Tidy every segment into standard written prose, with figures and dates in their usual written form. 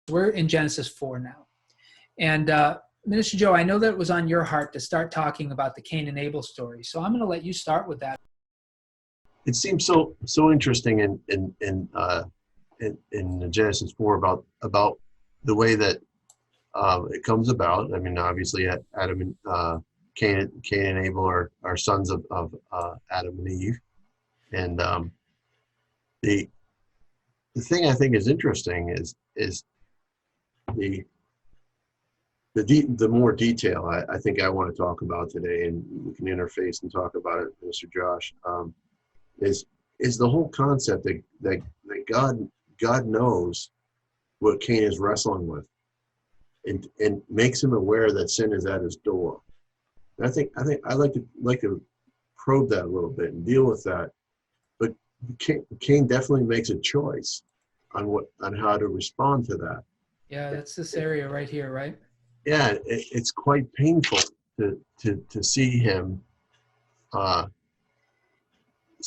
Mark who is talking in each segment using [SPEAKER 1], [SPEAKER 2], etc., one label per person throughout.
[SPEAKER 1] We're in Genesis 4 now. And Minister Joe, I know that it was on your heart to start talking about the Cain and Abel story. So I'm going to let you start with that.
[SPEAKER 2] It seems so interesting in Genesis 4 about the way that it comes about. I mean, obviously, Adam and Cain and Abel are sons of Adam and Eve, and the thing I think is interesting is the more detail I think I want to talk about today, and we can interface and talk about it, Mr. Josh. Is the whole concept that God knows what Cain is wrestling with, and makes him aware that sin is at his door. And I think I'd like to probe that a little bit and deal with that. But Cain definitely makes a choice on how to respond to that.
[SPEAKER 1] Yeah, that's this area right here, right?
[SPEAKER 2] Yeah, it's quite painful to see him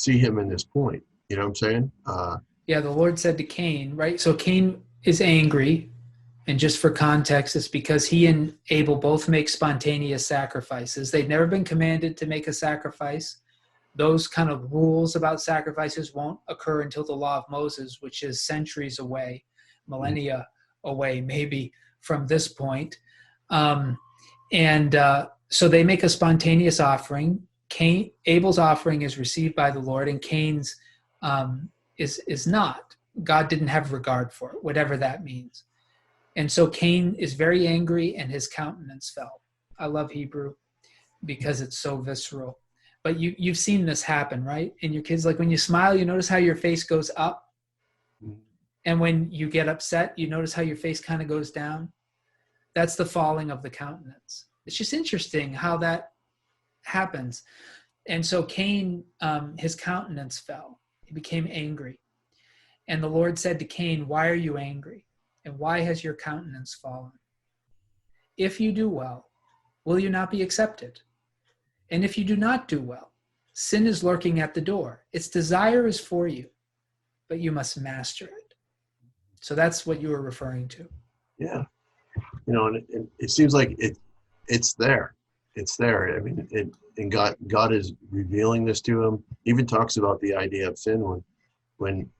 [SPEAKER 2] in this point. You know what I'm saying?
[SPEAKER 1] Yeah, the Lord said to Cain, right? So Cain is angry. And just for context, it's because he and Abel both make spontaneous sacrifices. They've never been commanded to make a sacrifice. Those kind of rules about sacrifices won't occur until the law of Moses, which is centuries away, millennia away, maybe from this point. So they make a spontaneous offering. Abel's offering is received by the Lord, and Cain's is not. God didn't have regard for it, whatever that means. And so Cain is very angry, and his countenance fell. I love Hebrew because it's so visceral. But you've seen this happen, right? And your kids, like when you smile, you notice how your face goes up. And when you get upset, you notice how your face kind of goes down. That's the falling of the countenance. It's just interesting how that happens. And so Cain, his countenance fell. He became angry. And the Lord said to Cain, "Why are you angry? And why has your countenance fallen? If you do well, will you not be accepted? And if you do not do well, sin is lurking at the door. Its desire is for you, but you must master it." So that's what you were referring to.
[SPEAKER 2] Yeah. And it seems like it's there. It's there. I mean, and God is revealing this to him. Even talks about the idea of sin when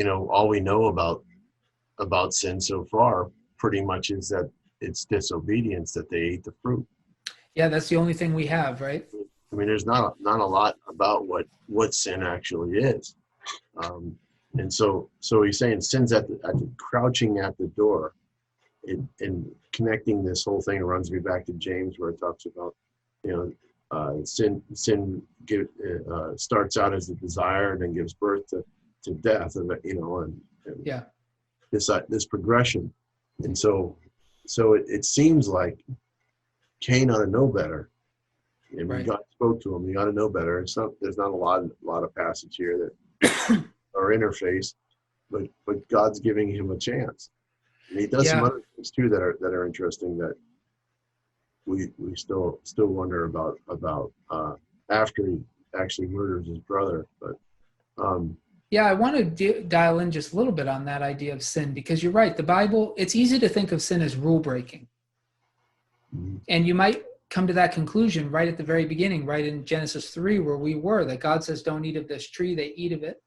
[SPEAKER 2] all we know about sin so far pretty much is that it's disobedience, that they ate the fruit.
[SPEAKER 1] Yeah, that's the only thing we have, right?
[SPEAKER 2] I mean, there's not a lot about what sin actually is. And so he's saying sin's at the crouching at the door, and connecting this whole thing runs me back to James, where it talks about sin starts out as a desire and then gives birth to death, and
[SPEAKER 1] yeah,
[SPEAKER 2] this progression. And so it seems like Cain ought to know better. And when God spoke to him, he ought to know better. There's not a lot of passage here that are interface, but God's giving him a chance. And he does some other things too that are interesting, that we still wonder about after he actually murders his brother. But
[SPEAKER 1] I want to dial in just a little bit on that idea of sin, because you're right. The Bible, it's easy to think of sin as rule breaking. Mm-hmm. And you might come to that conclusion right at the very beginning, right in Genesis 3, where we were, that God says, don't eat of this tree. They eat of it.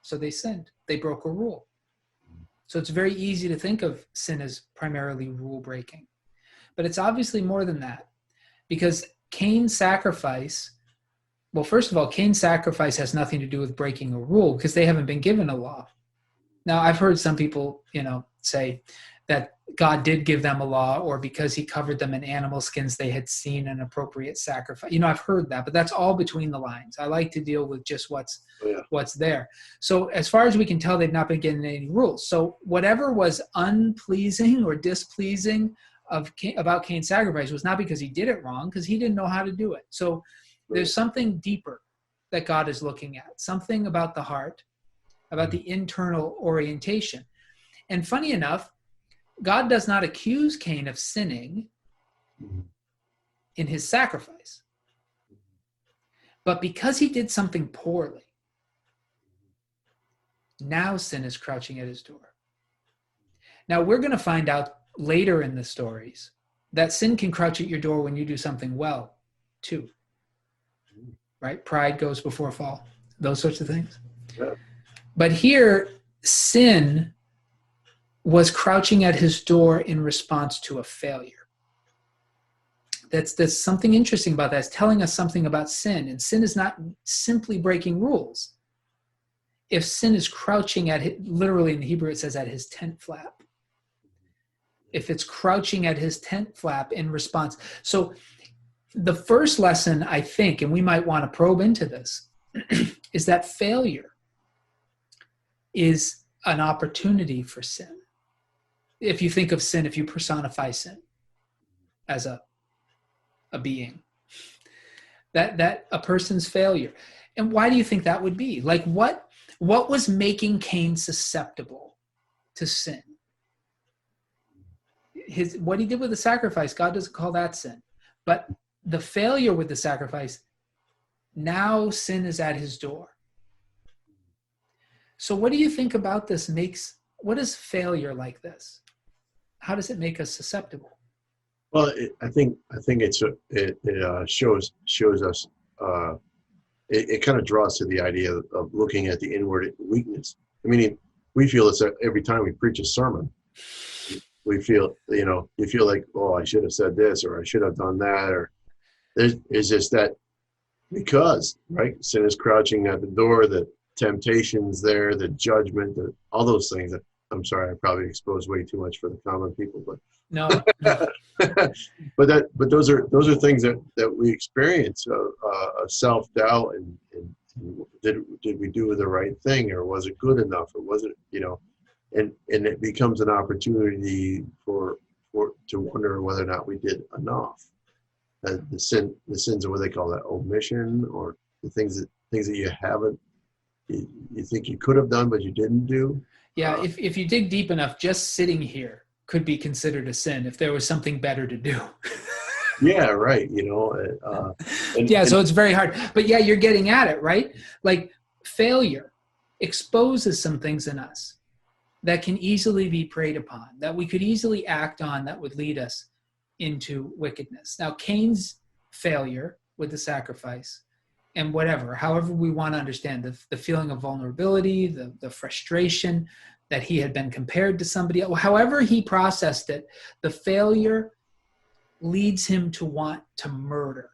[SPEAKER 1] So they sinned. They broke a rule. So it's very easy to think of sin as primarily rule breaking. But it's obviously more than that, because Cain's sacrifice, well, first of all, Cain's sacrifice has nothing to do with breaking a rule, because they haven't been given a law. Now, I've heard some people, say that God did give them a law, or because he covered them in animal skins, they had seen an appropriate sacrifice. I've heard that, but that's all between the lines. I like to deal with just what's there. So as far as we can tell, they've not been given any rules. So whatever was unpleasing or displeasing about Cain's sacrifice was not because he did it wrong, because he didn't know how to do it. So there's something deeper that God is looking at, something about the heart, about the internal orientation. And funny enough, God does not accuse Cain of sinning in his sacrifice. But because he did something poorly, now sin is crouching at his door. Now, we're going to find out later in the stories that sin can crouch at your door when you do something well, too. Right? Pride goes before fall, those sorts of things.
[SPEAKER 2] Yeah.
[SPEAKER 1] But here, sin was crouching at his door in response to a failure. That's something interesting about that. It's telling us something about sin. And sin is not simply breaking rules. If sin is crouching at, literally in the Hebrew it says at his tent flap. If it's crouching at his tent flap in response. So the first lesson, I think, and we might want to probe into this, is that failure is an opportunity for sin. If you think of sin, if you personify sin as a being, that a person's failure. And why do you think that would be? Like what was making Cain susceptible to sin? What he did with the sacrifice, God doesn't call that sin. But the failure with the sacrifice, now sin is at his door. So what do you think about this what is failure like this? How does it make us susceptible?
[SPEAKER 2] Well, I think it shows us. It kind of draws to the idea of looking at the inward weakness. I mean, we feel this every time we preach a sermon. We feel, you feel like, oh, I should have said this, or I should have done that, or it's just that because, right, sin is crouching at the door, the temptation's there, the judgment, all those things. I'm sorry, I probably exposed way too much for the common people, but
[SPEAKER 1] No.
[SPEAKER 2] but those are things that we experience, self-doubt and did we do the right thing, or was it good enough, or was it, and it becomes an opportunity for to wonder whether or not we did enough. The sins of what they call that omission, or the things that you haven't, you think you could have done but you didn't do.
[SPEAKER 1] Yeah, if you dig deep enough, just sitting here could be considered a sin if there was something better to do.
[SPEAKER 2] Yeah, right.
[SPEAKER 1] So it's very hard. But yeah, you're getting at it, right? Like failure exposes some things in us that can easily be preyed upon, that we could easily act on, that would lead us into wickedness. Now, Cain's failure with the sacrifice and however we want to understand the feeling of vulnerability, the frustration that he had been compared to somebody else, however he processed it, the failure leads him to want to murder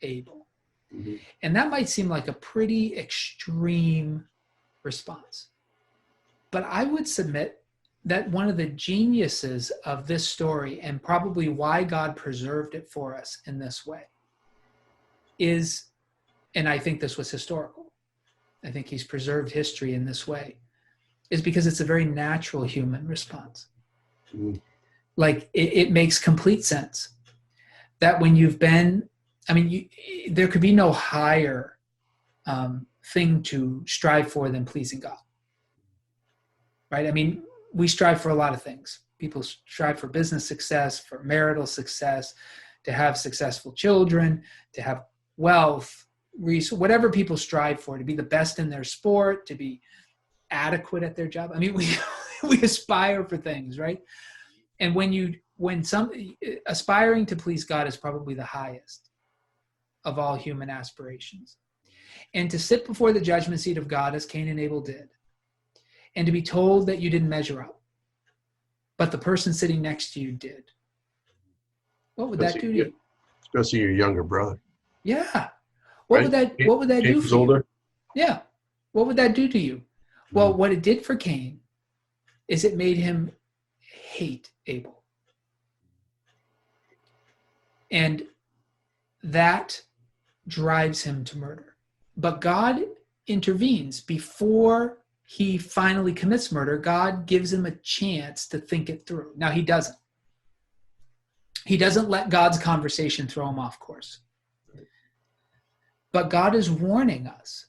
[SPEAKER 1] Abel. Mm-hmm. And that might seem like a pretty extreme response. But I would submit that one of the geniuses of this story, and probably why God preserved it for us in this way, is, and I think this was historical, I think he's preserved history in this way, is because it's a very natural human response. Mm-hmm. Like it makes complete sense that when you've been, there could be no higher thing to strive for than pleasing God. Right? I mean, we strive for a lot of things. People strive for business success, for marital success, to have successful children, to have wealth, whatever people strive for, to be the best in their sport, to be adequate at their job. I mean, we aspire for things, right? And aspiring to please God is probably the highest of all human aspirations. And to sit before the judgment seat of God as Cain and Abel did, and to be told that you didn't measure up, but the person sitting next to you did. What would that do to you?
[SPEAKER 2] Especially your younger brother.
[SPEAKER 1] Yeah. What would that do for you?
[SPEAKER 2] Older.
[SPEAKER 1] Yeah. What would that do to you? Well, what it did for Cain is it made him hate Abel. And that drives him to murder. But God intervenes before he finally commits murder. God gives him a chance to think it through. Now, he doesn't. He doesn't let God's conversation throw him off course. But God is warning us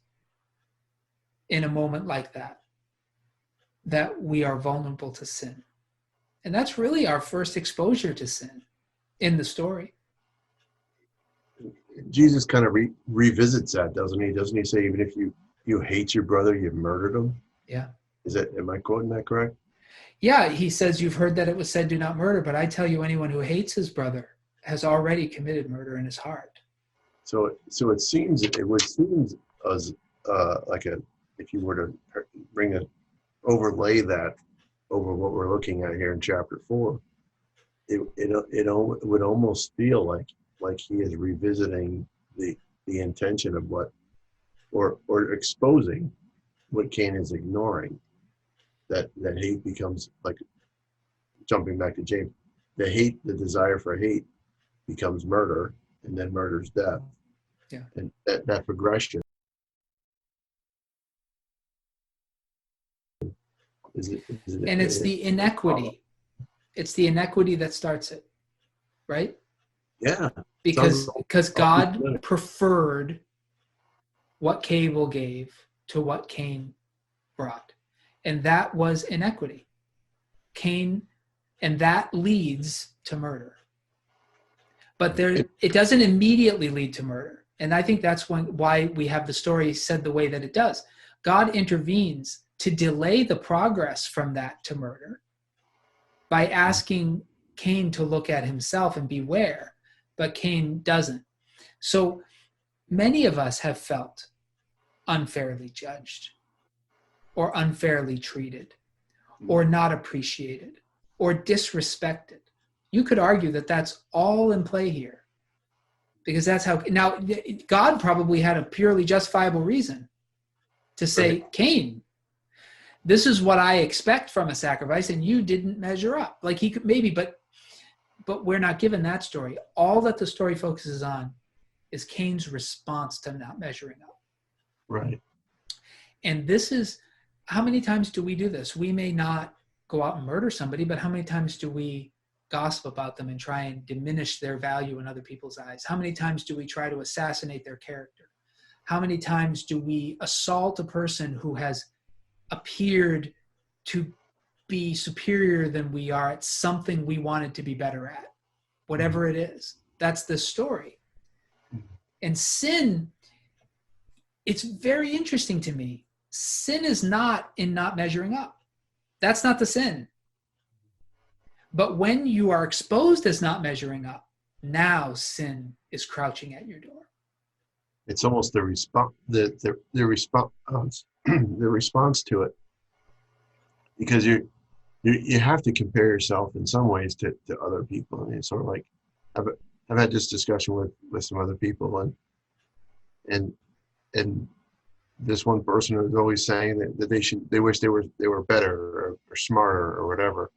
[SPEAKER 1] in a moment like that we are vulnerable to sin. And that's really our first exposure to sin in the story.
[SPEAKER 2] Jesus kind of revisits that, doesn't he? Doesn't he say, even if you hate your brother, you've murdered him?
[SPEAKER 1] Yeah.
[SPEAKER 2] Am I quoting that correct?
[SPEAKER 1] Yeah, he says, you've heard that it was said, do not murder, but I tell you, anyone who hates his brother has already committed murder in his heart.
[SPEAKER 2] So it would seem as like a, if you were to bring a overlay that over what we're looking at here in chapter 4, it would almost feel like he is revisiting the intention of what, or exposing what Cain is ignoring, that hate becomes, like, jumping back to James, the desire for hate becomes murder, and then murder's death.
[SPEAKER 1] Yeah.
[SPEAKER 2] And that progression
[SPEAKER 1] And it's the inequity. It's the inequity that starts it, right?
[SPEAKER 2] Yeah.
[SPEAKER 1] Because God preferred what Abel gave to what Cain brought. And that was inequity. And that leads to murder. But it doesn't immediately lead to murder. And I think that's why we have the story said the way that it does. God intervenes to delay the progress from that to murder by asking Cain to look at himself and beware, but Cain doesn't. So many of us have felt unfairly judged, or unfairly treated, or not appreciated, or disrespected. You could argue that that's all in play here, because that's how. Now, God probably had a purely justifiable reason to say, right, Cain, this is what I expect from a sacrifice, and you didn't measure up. Like, he could maybe, but we're not given that story. All that the story focuses on is Cain's response to not measuring up.
[SPEAKER 2] Right.
[SPEAKER 1] And this is, how many times do we do this? We may not go out and murder somebody, but how many times do we gossip about them and try and diminish their value in other people's eyes? How many times do we try to assassinate their character? How many times do we assault a person who has appeared to be superior than we are at something we wanted to be better at? Whatever it is, that's the story. And sin, it's very interesting to me. Sin is not in not measuring up. That's not the sin. But when you are exposed as not measuring up, now sin is crouching at your door.
[SPEAKER 2] It's almost the response, the response, the response to it, because you have to compare yourself in some ways to other people. And it's sort of like, I've had this discussion with some other people, and this one person was always saying that they wish they were better or smarter or whatever.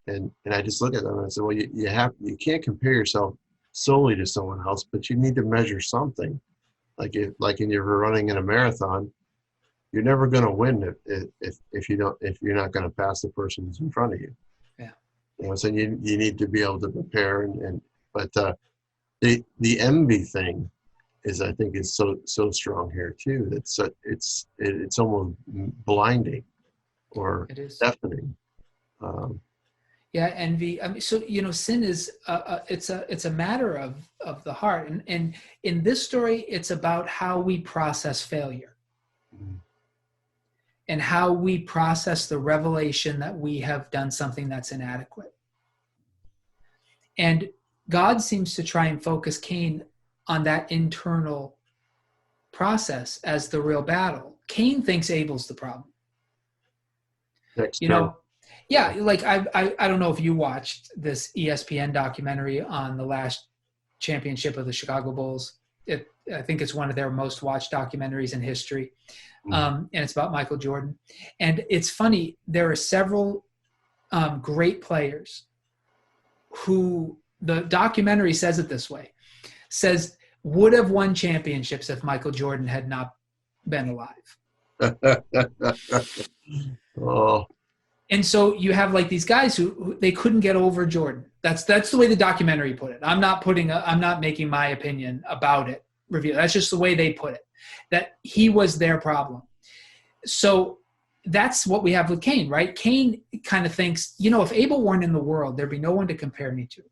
[SPEAKER 2] And I just look at them and I said, well, you can't compare yourself solely to someone else, but you need to measure something. Like if you're running in a marathon, you're never going to win if you're not going to pass the person who's in front of you.
[SPEAKER 1] Yeah.
[SPEAKER 2] So you need to be able to prepare but the envy thing is, I think, is so strong here too. It's almost blinding or deafening.
[SPEAKER 1] Yeah, envy. I mean, so sin is it's a matter of the heart, and in this story, it's about how we process failure, and how we process the revelation that we have done something that's inadequate. And God seems to try and focus Cain on that internal process as the real battle. Cain thinks Abel's the problem. Yeah, like I don't know if you watched this ESPN documentary on the last championship of the Chicago Bulls. I think it's one of their most watched documentaries in history. And it's about Michael Jordan. And it's funny, there are several great players who, the documentary says it this way, says would have won championships if Michael Jordan had not been alive.
[SPEAKER 2] Oh.
[SPEAKER 1] And so you have like these guys who they couldn't get over Jordan. That's the way the documentary put it. I'm not making my opinion about it review. That's just the way they put it, that he was their problem. So that's what we have with Cain, right? Cain kind of thinks, if Abel weren't in the world, there'd be no one to compare me to.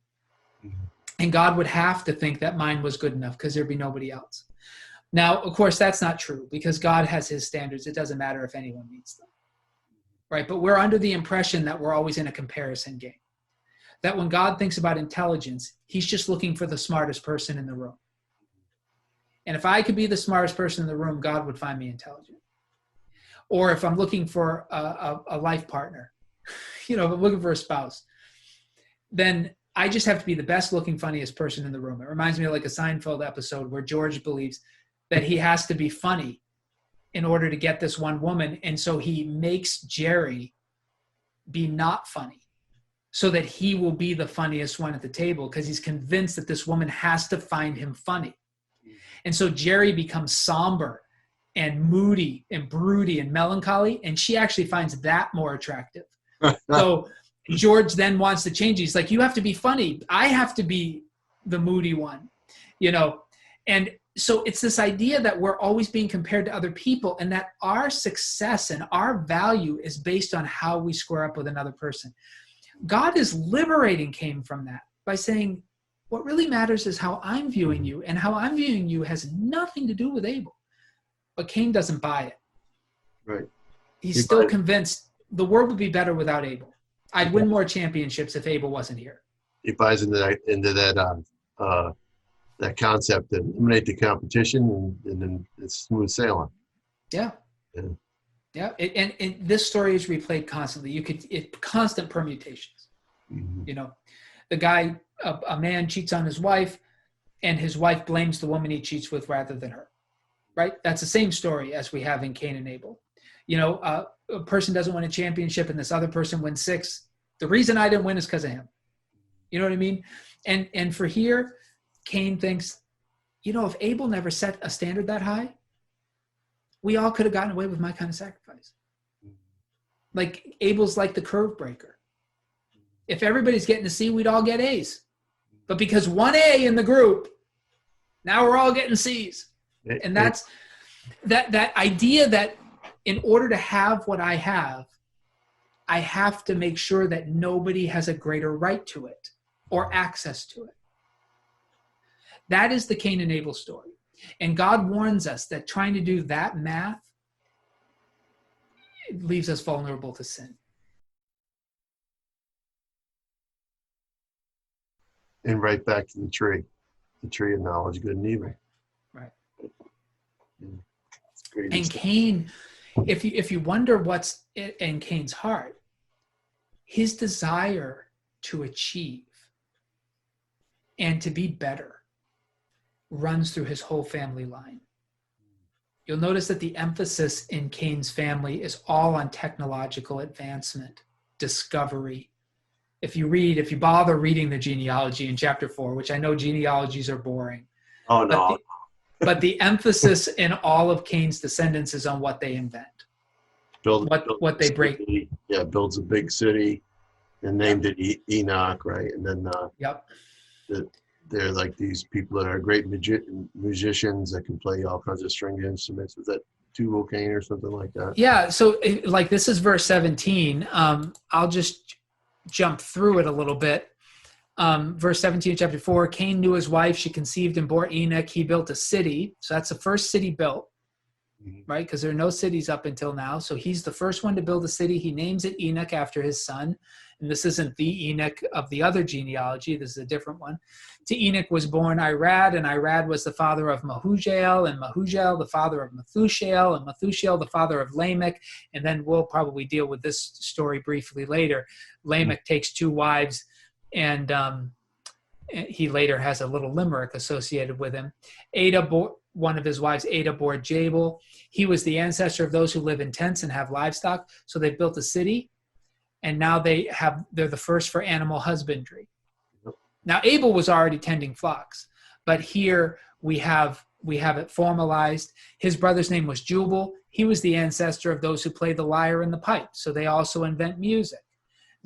[SPEAKER 1] And God would have to think that mine was good enough because there'd be nobody else. Now, of course, that's not true, because God has his standards. It doesn't matter if anyone meets them. right? But we're under the impression that we're always in a comparison game. That when God thinks about intelligence, he's just looking for the smartest person in the room. And if I could be the smartest person in the room, God would find me intelligent. Or if I'm looking for a life partner, if I'm looking for a spouse, then I just have to be the best looking, funniest person in the room. It reminds me of like a Seinfeld episode where George believes that he has to be funny in order to get this one woman. And so he makes Jerry be not funny so that he will be the funniest one at the table, because he's convinced that this woman has to find him funny. And so Jerry becomes somber and moody and broody and melancholy, and she actually finds that more attractive. So George then wants to change. He's like, you have to be funny. I have to be the moody one, And so it's this idea that we're always being compared to other people, and that our success and our value is based on how we square up with another person. God is liberating Cain from that by saying, what really matters is how I'm viewing you, and how I'm viewing you has nothing to do with Abel. But Cain doesn't buy it.
[SPEAKER 2] Right.
[SPEAKER 1] He's still convinced the world would be better without Abel. I'd win more championships if Abel wasn't here.
[SPEAKER 2] He buys into that concept that eliminate the competition, and then it's smooth sailing.
[SPEAKER 1] Yeah. And this story is replayed constantly. Constant permutations.
[SPEAKER 2] Mm-hmm.
[SPEAKER 1] The guy, a man cheats on his wife, and his wife blames the woman he cheats with rather than her. Right? That's the same story as we have in Cain and Abel. A person doesn't win a championship and this other person wins 6. The reason I didn't win is because of him. You know what I mean? And for here, Cain thinks, if Abel never set a standard that high, we all could have gotten away with my kind of sacrifice. Like Abel's like the curve breaker. If everybody's getting a C, we'd all get A's. But because one A in the group, now we're all getting C's. And that's that idea that in order to have what I have to make sure that nobody has a greater right to it or access to it. That is the Cain and Abel story. And God warns us that trying to do that math leaves us vulnerable to sin.
[SPEAKER 2] And right back to the tree of knowledge, good and evil.
[SPEAKER 1] Right.
[SPEAKER 2] Yeah.
[SPEAKER 1] And Cain, if you wonder what's in Cain's heart, his desire to achieve and to be better runs through his whole family line. You'll notice that the emphasis in Cain's family is all on technological advancement, discovery. If you bother reading the genealogy in chapter 4, which I know genealogies are boring.
[SPEAKER 2] Oh, no.
[SPEAKER 1] But the emphasis in all of Cain's descendants is on what they invent. What they break.
[SPEAKER 2] Yeah, builds a big city and named it Enoch, right? And then they're like these people that are great musicians that can play all kinds of stringed instruments. Was that Tubal Cain or something like that?
[SPEAKER 1] Yeah, so like this is verse 17. I'll just jump through it a little bit. Verse 17 of chapter 4, Cain knew his wife, she conceived and bore Enoch. He built a city. So that's the first city built, right? Because there are no cities up until now. So he's the first one to build a city. He names it Enoch after his son. And this isn't the Enoch of the other genealogy. This is a different one. To Enoch was born Irad, and Irad was the father of Mahujael, and Mahujael the father of Methushael, and Methushael the father of Lamech. And then we'll probably deal with this story briefly later. Lamech takes 2 wives, and he later has a little limerick associated with him. One of his wives, Ada, bore Jabal. He was the ancestor of those who live in tents and have livestock. So they built a city, and now they're the first for animal husbandry. Now Abel was already tending flocks, but here we have it formalized. His brother's name was Jubal. He was the ancestor of those who play the lyre and the pipe. So they also invent music.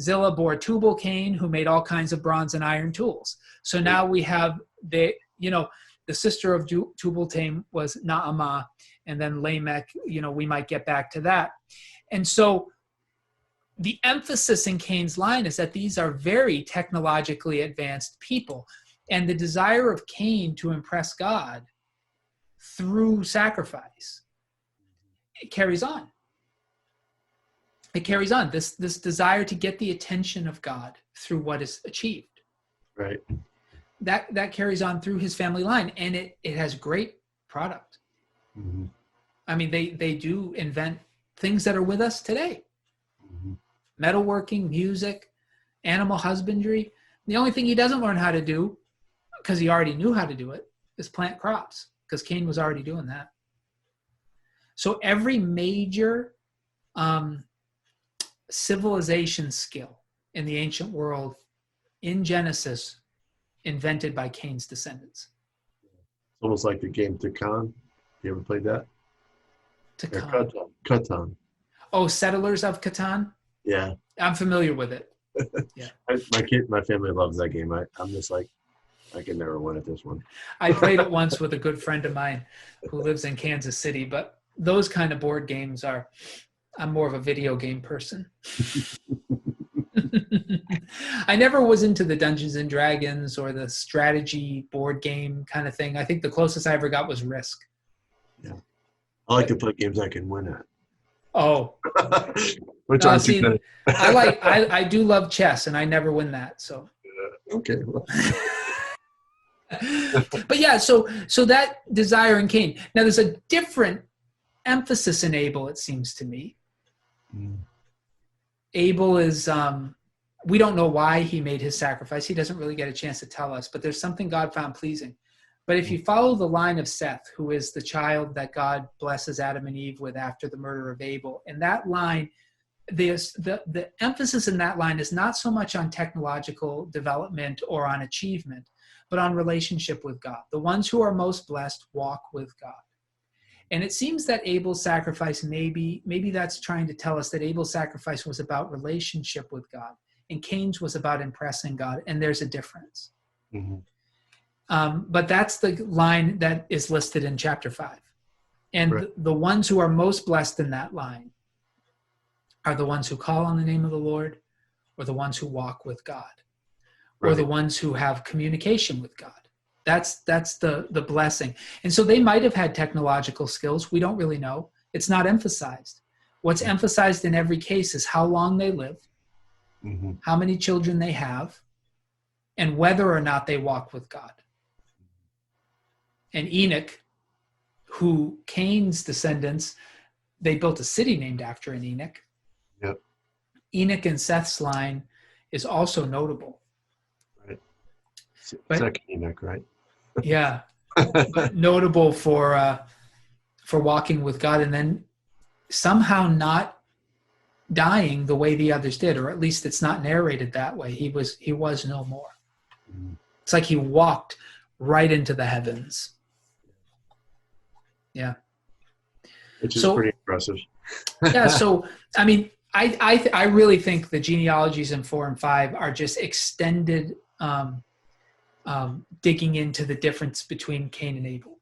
[SPEAKER 1] Zillah bore Tubal Cain, who made all kinds of bronze and iron tools. So now we have the sister of Tubal Cain was Naamah, and then Lamech, we might get back to that. And so the emphasis in Cain's line is that these are very technologically advanced people. And the desire of Cain to impress God through sacrifice, it carries on. it carries on this desire to get the attention of God through what is achieved.
[SPEAKER 2] Right.
[SPEAKER 1] That carries on through his family line, and it has great product.
[SPEAKER 2] Mm-hmm.
[SPEAKER 1] I mean, they do invent things that are with us today.
[SPEAKER 2] Mm-hmm.
[SPEAKER 1] Metalworking, music, animal husbandry. The only thing he doesn't learn how to do, because he already knew how to do it, is plant crops, because Cain was already doing that. So every major civilization skill in the ancient world in Genesis invented by Cain's descendants.
[SPEAKER 2] It's almost like the game Takan. You ever played that?
[SPEAKER 1] Takan.
[SPEAKER 2] Catan.
[SPEAKER 1] Oh, Settlers of Catan?
[SPEAKER 2] Yeah.
[SPEAKER 1] I'm familiar with it. Yeah.
[SPEAKER 2] My family loves that game. I'm just like, I can never win at this one.
[SPEAKER 1] I played it once with a good friend of mine who lives in Kansas City, but those kind of board games I'm more of a video game person. I never was into the Dungeons and Dragons or the strategy board game kind of thing. I think the closest I ever got was Risk.
[SPEAKER 2] Yeah. I like to play games I can win at.
[SPEAKER 1] Oh.
[SPEAKER 2] Which aren't too many.
[SPEAKER 1] I do love chess, and I never win that. So.
[SPEAKER 2] Okay. Well.
[SPEAKER 1] But yeah, so that desire in Cain. Now there's a different emphasis in Abel, it seems to me.
[SPEAKER 2] Mm.
[SPEAKER 1] Abel is, we don't know why he made his sacrifice. He doesn't really get a chance to tell us, but there's something God found pleasing. But if you follow the line of Seth, who is the child that God blesses Adam and Eve with after the murder of Abel, in that line, the emphasis in that line is not so much on technological development or on achievement, but on relationship with God. The ones who are most blessed walk with God. And it seems that Abel's sacrifice, maybe that's trying to tell us that Abel's sacrifice was about relationship with God, and Cain's was about impressing God, and there's a difference.
[SPEAKER 2] Mm-hmm.
[SPEAKER 1] But that's the line that is listed in chapter 5. And
[SPEAKER 2] right.
[SPEAKER 1] the ones who are most blessed in that line are the ones who call on the name of the Lord, or the ones who walk with God, or
[SPEAKER 2] right.
[SPEAKER 1] the ones who have communication with God. That's the blessing. And so they might have had technological skills. We don't really know. It's not emphasized. What's emphasized in every case is how long they live,
[SPEAKER 2] mm-hmm.
[SPEAKER 1] how many children they have, and whether or not they walk with God. And Enoch, who Cain's descendants, they built a city named after an Enoch.
[SPEAKER 2] Yep.
[SPEAKER 1] Enoch and Seth's line is also notable.
[SPEAKER 2] Right. Second Enoch, right?
[SPEAKER 1] Yeah. But notable for walking with God, and then somehow not dying the way the others did, or at least it's not narrated that way. He was no more.
[SPEAKER 2] Mm-hmm.
[SPEAKER 1] It's like he walked right into the heavens. Yeah.
[SPEAKER 2] Which is pretty impressive.
[SPEAKER 1] Yeah. So, I mean, I really think the genealogies in 4 and 5 are just extended digging into the difference between Cain and Abel,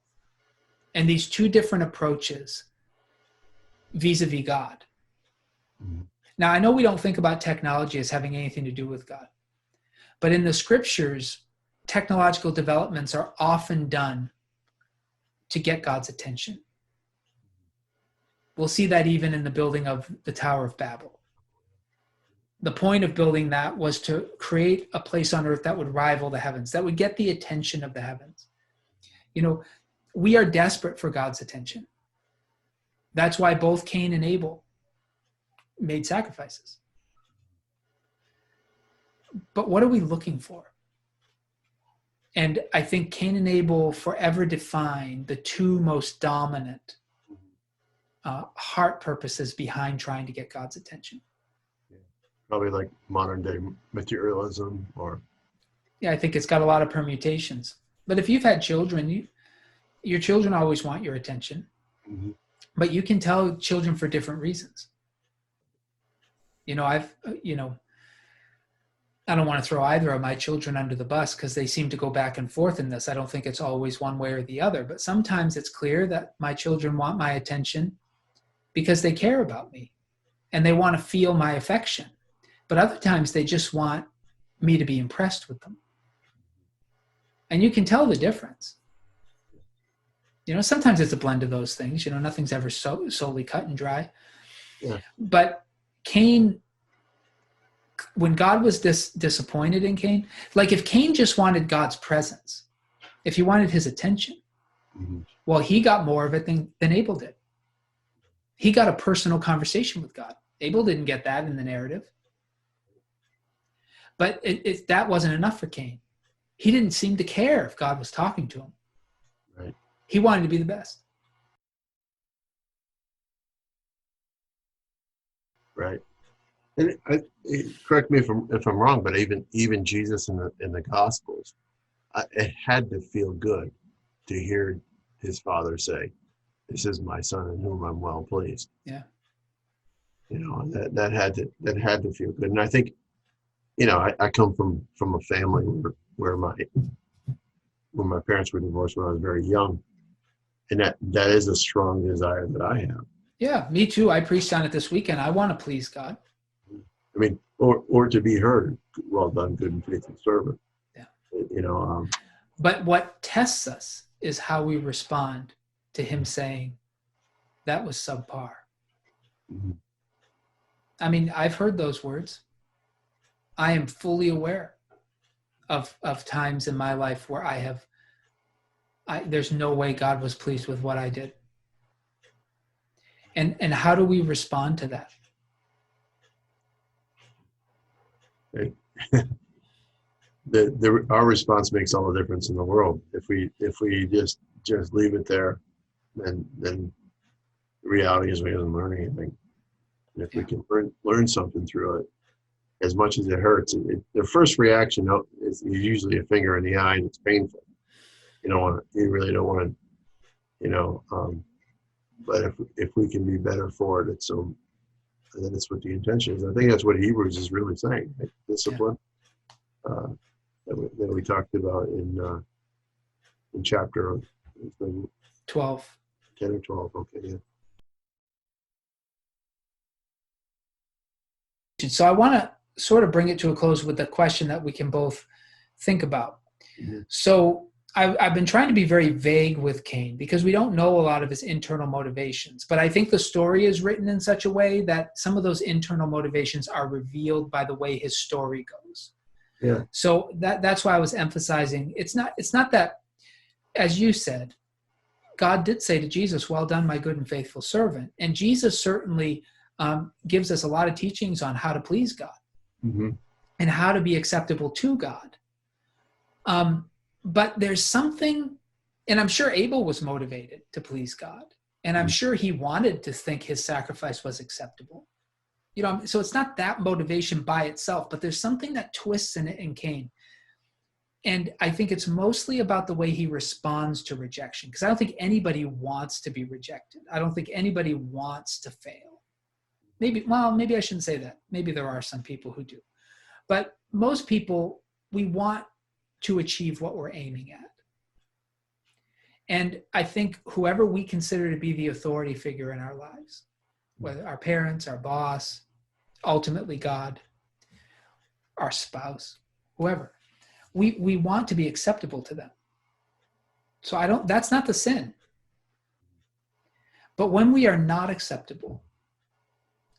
[SPEAKER 1] and these two different approaches vis-a-vis God.
[SPEAKER 2] Mm-hmm.
[SPEAKER 1] Now, I know we don't think about technology as having anything to do with God, but in the scriptures, technological developments are often done to get God's attention. We'll see that even in the building of the Tower of Babel. The point of building that was to create a place on earth that would rival the heavens, that would get the attention of the heavens. You know, we are desperate for God's attention. That's why both Cain and Abel made sacrifices. But what are we looking for? And I think Cain and Abel forever define the two most dominant heart purposes behind trying to get God's attention.
[SPEAKER 2] Yeah. Probably like modern day materialism, or.
[SPEAKER 1] Yeah, I think it's got a lot of permutations. But if you've had children, your children always want your attention.
[SPEAKER 2] Mm-hmm.
[SPEAKER 1] But you can tell children for different reasons. You know, I don't want to throw either of my children under the bus because they seem to go back and forth in this. I don't think it's always one way or the other, but sometimes it's clear that my children want my attention because they care about me and they want to feel my affection. But other times they just want me to be impressed with them. And you can tell the difference. You know, sometimes it's a blend of those things. You know, nothing's ever solely cut and dry.
[SPEAKER 2] Yeah.
[SPEAKER 1] But Cain, when God was disappointed in Cain, like if Cain just wanted God's presence, if he wanted his attention, well, he got more of it than Abel did. He got a personal conversation with God. Abel didn't get that in the narrative. But that wasn't enough for Cain. He didn't seem to care if God was talking to him.
[SPEAKER 2] Right.
[SPEAKER 1] He wanted to be the best.
[SPEAKER 2] Right. And correct me if I'm wrong, but even Jesus in the Gospels, it had to feel good to hear his father say, "This is my son in whom I'm well pleased."
[SPEAKER 1] Yeah.
[SPEAKER 2] That had to feel good. And I think, I come from a family where my parents were divorced when I was very young, and that is a strong desire that I have.
[SPEAKER 1] Yeah, me too. I preached on it this weekend. I want to please God.
[SPEAKER 2] I mean, or to be heard, "Well done, good and faithful servant."
[SPEAKER 1] Yeah. But what tests us is how we respond to him saying, "That was subpar."
[SPEAKER 2] Mm-hmm.
[SPEAKER 1] I mean, I've heard those words. I am fully aware of times in my life where there's no way God was pleased with what I did. And how do we respond to that?
[SPEAKER 2] Right. Our response makes all the difference in the world. If we just leave it there, then the reality is we haven't learned anything. And if we can learn something through it, as much as it hurts, the first reaction is usually a finger in the eye, and it's painful. You really don't want to, but if we can be better for it, then it's what the intention is. I think that's what Hebrews is really saying. Like discipline. Yeah. That we talked about in chapter
[SPEAKER 1] 12.
[SPEAKER 2] 10 or 12. Okay, yeah.
[SPEAKER 1] So I want to sort of bring it to a close with a question that we can both think about. Mm-hmm. So I've been trying to be very vague with Cain because we don't know a lot of his internal motivations. But I think the story is written in such a way that some of those internal motivations are revealed by the way his story goes.
[SPEAKER 2] Yeah.
[SPEAKER 1] So that's why I was emphasizing it's not that, as you said, God did say to Jesus, "Well done, my good and faithful servant." And Jesus certainly gives us a lot of teachings on how to please God, mm-hmm. and how to be acceptable to God. But there's something, and I'm sure Abel was motivated to please God, and I'm sure he wanted to think his sacrifice was acceptable. So it's not that motivation by itself, but there's something that twists in it in Cain. And I think it's mostly about the way he responds to rejection, because I don't think anybody wants to be rejected. I don't think anybody wants to fail. Maybe I shouldn't say that. Maybe there are some people who do. But most people, we want to achieve what we're aiming at. And I think whoever we consider to be the authority figure in our lives, whether our parents, our boss, ultimately God, our spouse, whoever, we want to be acceptable to them. So that's not the sin. But when we are not acceptable,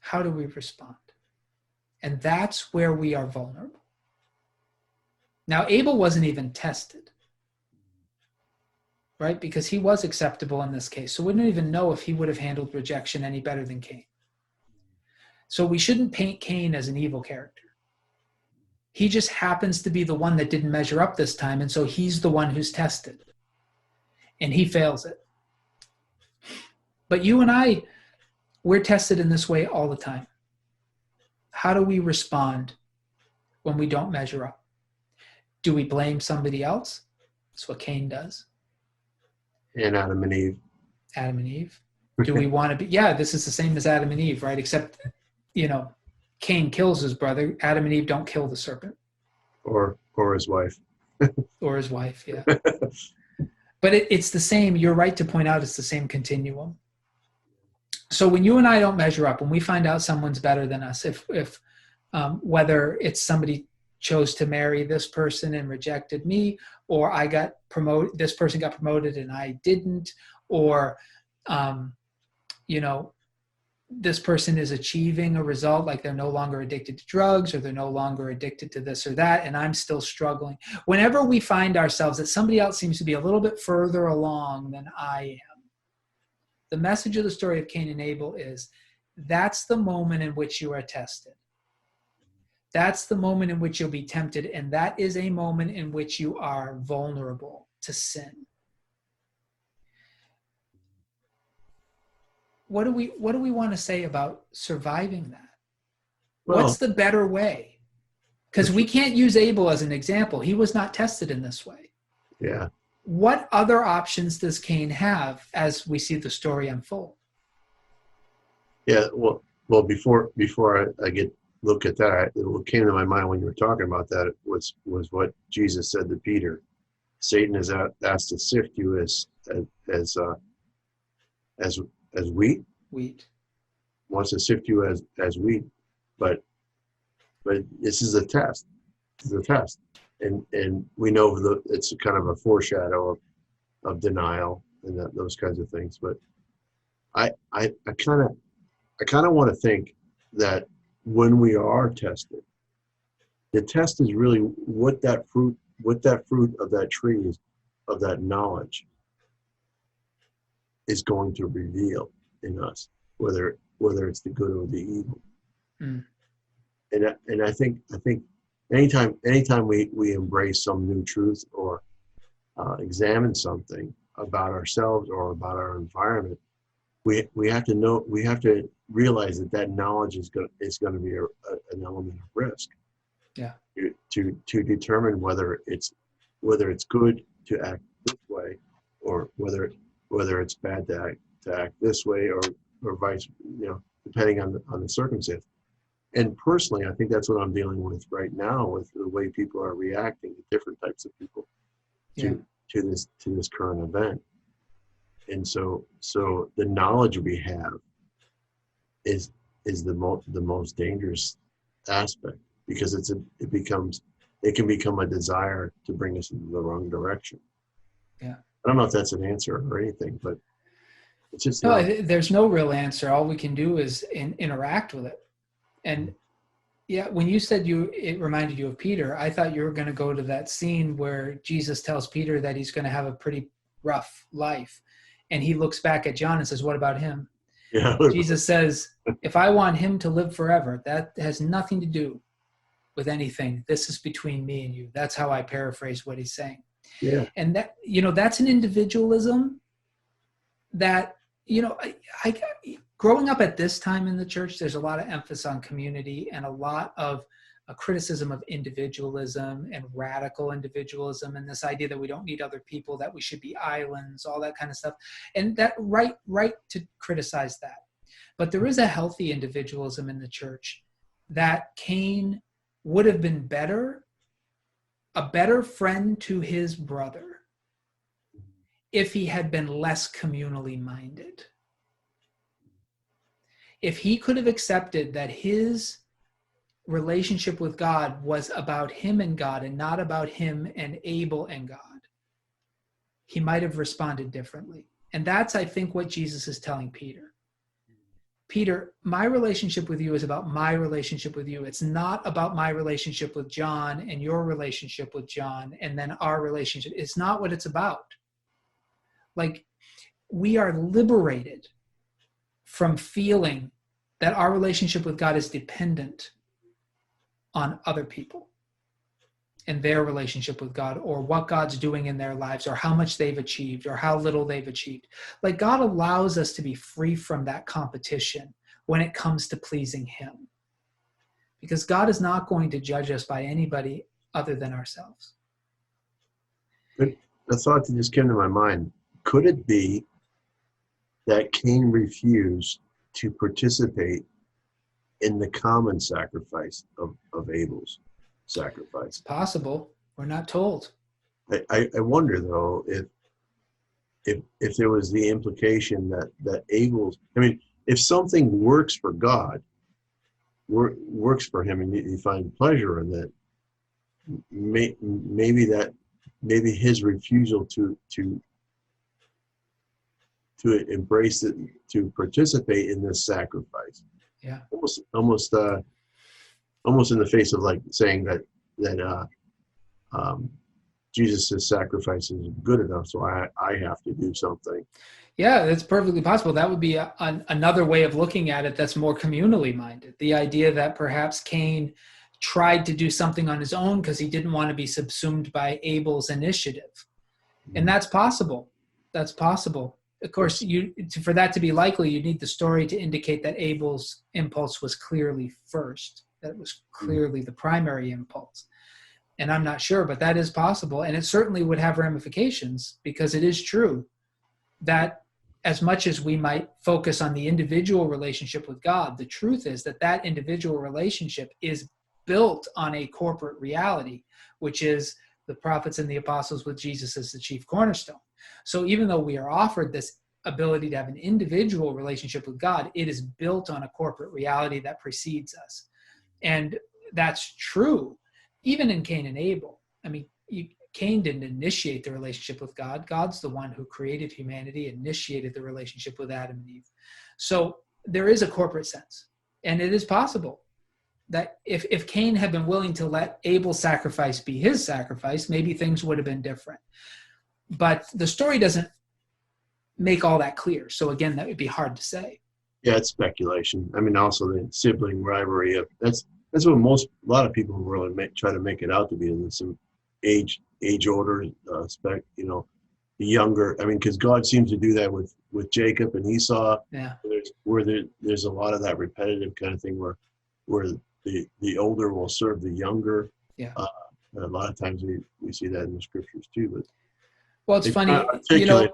[SPEAKER 1] how do we respond? And that's where we are vulnerable. Now, Abel wasn't even tested, right? Because he was acceptable in this case. So we don't even know if he would have handled rejection any better than Cain. So we shouldn't paint Cain as an evil character. He just happens to be the one that didn't measure up this time, and so he's the one who's tested. And he fails it. But you and I, we're tested in this way all the time. How do we respond when we don't measure up? Do we blame somebody else? That's what Cain does.
[SPEAKER 2] And Adam and Eve.
[SPEAKER 1] Adam and Eve. Do we want to be? Yeah, this is the same as Adam and Eve, right? Except, Cain kills his brother. Adam and Eve don't kill the serpent.
[SPEAKER 2] Or his wife.
[SPEAKER 1] Or his wife, yeah. But it's the same. You're right to point out it's the same continuum. So when you and I don't measure up, when we find out someone's better than us, if whether it's somebody chose to marry this person and rejected me, or I got promoted, this person got promoted and I didn't, or this person is achieving a result, like they're no longer addicted to drugs or they're no longer addicted to this or that, and I'm still struggling. Whenever we find ourselves that somebody else seems to be a little bit further along than I am, the message of the story of Cain and Abel is that's the moment in which you are tested. That's the moment in which you'll be tempted, and that is a moment in which you are vulnerable to sin. What do we want to say about surviving that?
[SPEAKER 2] Well,
[SPEAKER 1] What's the better way? Because we can't use Abel as an example. He was not tested in this way.
[SPEAKER 2] yeah.
[SPEAKER 1] What other options does Cain have as we see the story unfold?
[SPEAKER 2] Yeah, well, before I look at that, what came to my mind when you were talking about that was what Jesus said to Peter. Satan has asked to sift you as wheat.
[SPEAKER 1] Wheat.
[SPEAKER 2] Wants to sift you as wheat, but this is a test. This is a test, and we know it's kind of a foreshadow of denial and those kinds of things. But I kind of want to think that when we are tested, the test is really what that fruit of that tree is, of that knowledge, is going to reveal in us, whether it's the good or the evil.
[SPEAKER 1] Mm.
[SPEAKER 2] And I think anytime we embrace some new truth or examine something about ourselves or about our environment, we have to realize that knowledge is going to be an element of risk.
[SPEAKER 1] Yeah.
[SPEAKER 2] To determine whether it's good to act this way, or whether it's bad to act this way, or vice, depending on the circumstance. And personally, I think that's what I'm dealing with right now, with the way people are reacting, different types of people, to this current event. And so the knowledge we have is the most dangerous aspect, because it can become a desire to bring us in the wrong direction.
[SPEAKER 1] Yeah.
[SPEAKER 2] I don't know if that's an answer or anything, but it's just
[SPEAKER 1] there's no real answer. All we can do is interact with it. And yeah, when you said it reminded you of Peter, I thought you were going to go to that scene where Jesus tells Peter that he's going to have a pretty rough life. And he looks back at John and says, what about him?
[SPEAKER 2] Yeah.
[SPEAKER 1] Jesus says, if I want him to live forever, that has nothing to do with anything. This is between me and you. That's how I paraphrase what he's saying.
[SPEAKER 2] Yeah.
[SPEAKER 1] And that, that's an individualism that, I growing up at this time in the church, there's a lot of emphasis on community and a lot of a criticism of individualism and radical individualism, and this idea that we don't need other people, that we should be islands, all that kind of stuff. And that right to criticize that. But there is a healthy individualism in the church that Cain would have been a better friend to his brother if he had been less communally minded. If he could have accepted that his relationship with God was about him and God and not about him and Abel and God, he might have responded differently. And that's, I think, what Jesus is telling Peter. Peter, my relationship with you is about my relationship with you. It's not about my relationship with John and your relationship with John and then our relationship. It's not what it's about. Like, we are liberated from feeling that our relationship with God is dependent on other people and their relationship with God, or what God's doing in their lives, or how much they've achieved, or how little they've achieved. Like, God allows us to be free from that competition when it comes to pleasing him, because God is not going to judge us by anybody other than ourselves.
[SPEAKER 2] But the thought that just came to my mind, could it be that Cain refused to participate in the common sacrifice of Abel's sacrifice?
[SPEAKER 1] It's possible. We're not told.
[SPEAKER 2] I wonder, though, if there was the implication that Abel's, if something works for God, works for him, and you find pleasure in that, maybe his refusal to to embrace it, to participate in this sacrifice.
[SPEAKER 1] Yeah.
[SPEAKER 2] Almost in the face of like saying that Jesus' sacrifice is good enough, so I have to do something.
[SPEAKER 1] Yeah, that's perfectly possible. That would be another way of looking at it that's more communally minded. The idea that perhaps Cain tried to do something on his own because he didn't want to be subsumed by Abel's initiative. And that's possible. That's possible. Of course, for that to be likely, you need the story to indicate that Abel's impulse was clearly first, that it was clearly the primary impulse. And I'm not sure, but that is possible. And it certainly would have ramifications, because it is true that as much as we might focus on the individual relationship with God, the truth is that that individual relationship is built on a corporate reality, which is the prophets and the apostles with Jesus as the chief cornerstone. So even though we are offered this ability to have an individual relationship with God, it is built on a corporate reality that precedes us. And that's true even in Cain and Abel. I mean, Cain didn't initiate the relationship with God. God's the one who created humanity, initiated the relationship with Adam and Eve. So there is a corporate sense. And it is possible that if Cain had been willing to let Abel's sacrifice be his sacrifice, maybe things would have been different. But the story doesn't make all that clear. So again, that would be hard to say.
[SPEAKER 2] Yeah, it's speculation. I mean, also the sibling rivalry. That's what a lot of people really try to make it out to be. And some age older, the younger. I mean, because God seems to do that with Jacob and Esau.
[SPEAKER 1] Yeah.
[SPEAKER 2] There's a lot of that repetitive kind of thing where the older will serve the younger.
[SPEAKER 1] Yeah.
[SPEAKER 2] A lot of times we see that in the scriptures too. But
[SPEAKER 1] well, it's funny,
[SPEAKER 2] here.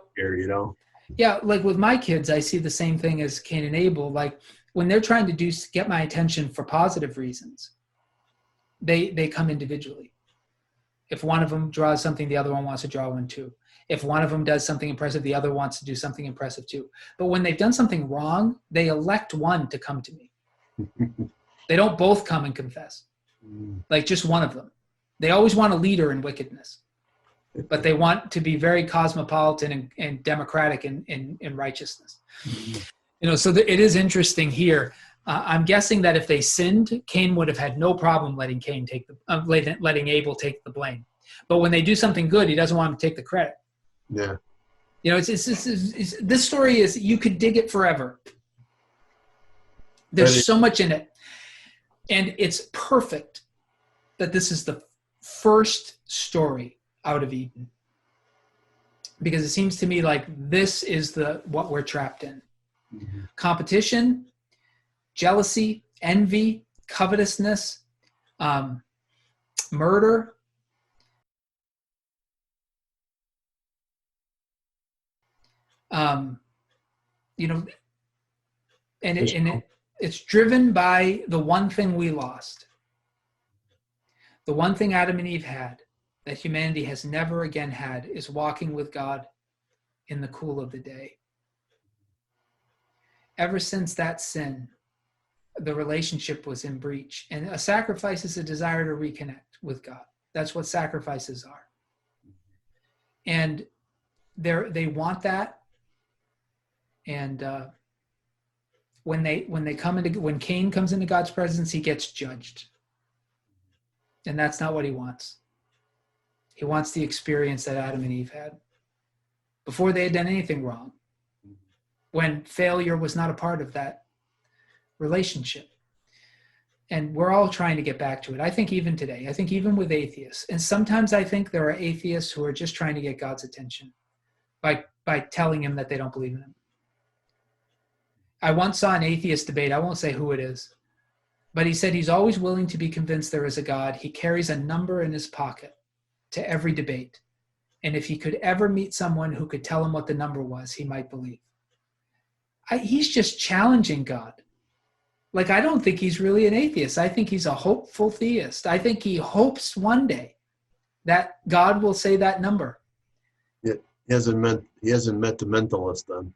[SPEAKER 1] Yeah, like with my kids, I see the same thing as Cain and Abel. Like when they're trying to get my attention for positive reasons, they come individually. If one of them draws something, the other one wants to draw one too. If one of them does something impressive, the other wants to do something impressive too. But when they've done something wrong, they elect one to come to me. They don't both come and confess. Like just one of them. They always want a leader in wickedness, but they want to be very cosmopolitan and democratic in righteousness. So it is interesting here. I'm guessing that if they sinned, Cain would have had no problem letting Abel take the blame. But when they do something good, he doesn't want him to take the credit.
[SPEAKER 2] Yeah.
[SPEAKER 1] This story is, you could dig it forever. There's so much in it. And it's perfect that this is the first story out of Eden. Because it seems to me like this is what we're trapped in. Mm-hmm. Competition, jealousy, envy, covetousness, murder. It's driven by the one thing we lost. The one thing Adam and Eve had that humanity has never again had is walking with God in the cool of the day. Ever since that sin, the relationship was in breach. And a sacrifice is a desire to reconnect with God. That's what sacrifices are. And they want that. And when Cain comes into God's presence, he gets judged. And that's not what he wants. He wants the experience that Adam and Eve had before they had done anything wrong, when failure was not a part of that relationship. And we're all trying to get back to it. I think even today, I think even with atheists, and sometimes I think there are atheists who are just trying to get God's attention by telling him that they don't believe in him. I once saw an atheist debate, I won't say who it is, but he said he's always willing to be convinced there is a God. He carries a number in his pocket to every debate. And if he could ever meet someone who could tell him what the number was, he might believe. He's just challenging God. Like, I don't think he's really an atheist. I think he's a hopeful theist. I think he hopes one day that God will say that number.
[SPEAKER 2] Yeah, he hasn't met the mentalist then.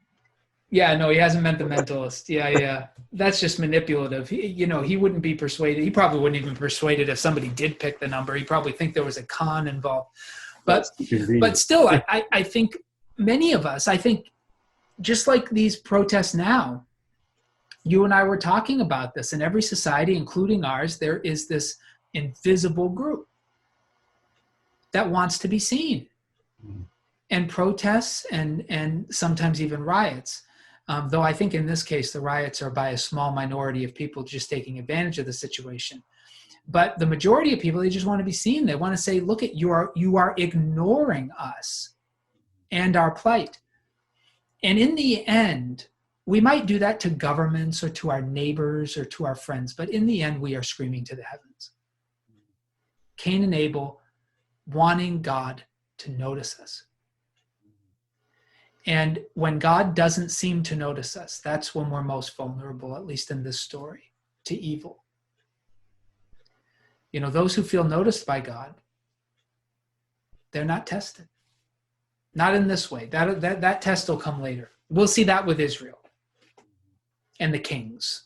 [SPEAKER 1] Yeah, no, he hasn't met the mentalist. Yeah. That's just manipulative. He wouldn't be persuaded. He probably wouldn't even be persuaded if somebody did pick the number. He'd probably think there was a con involved. But still, I think many of us, I think just like these protests now, you and I were talking about this. In every society, including ours, there is this invisible group that wants to be seen, and protests and sometimes even riots. Though I think in this case, the riots are by a small minority of people just taking advantage of the situation. But the majority of people, they just want to be seen. They want to say, look, you are ignoring us and our plight. And in the end, we might do that to governments or to our neighbors or to our friends, but in the end, we are screaming to the heavens. Cain and Abel wanting God to notice us. And when God doesn't seem to notice us, that's when we're most vulnerable, at least in this story, to evil. You know, those who feel noticed by God, they're not tested. Not in this way. That test will come later. We'll see that with Israel and the kings.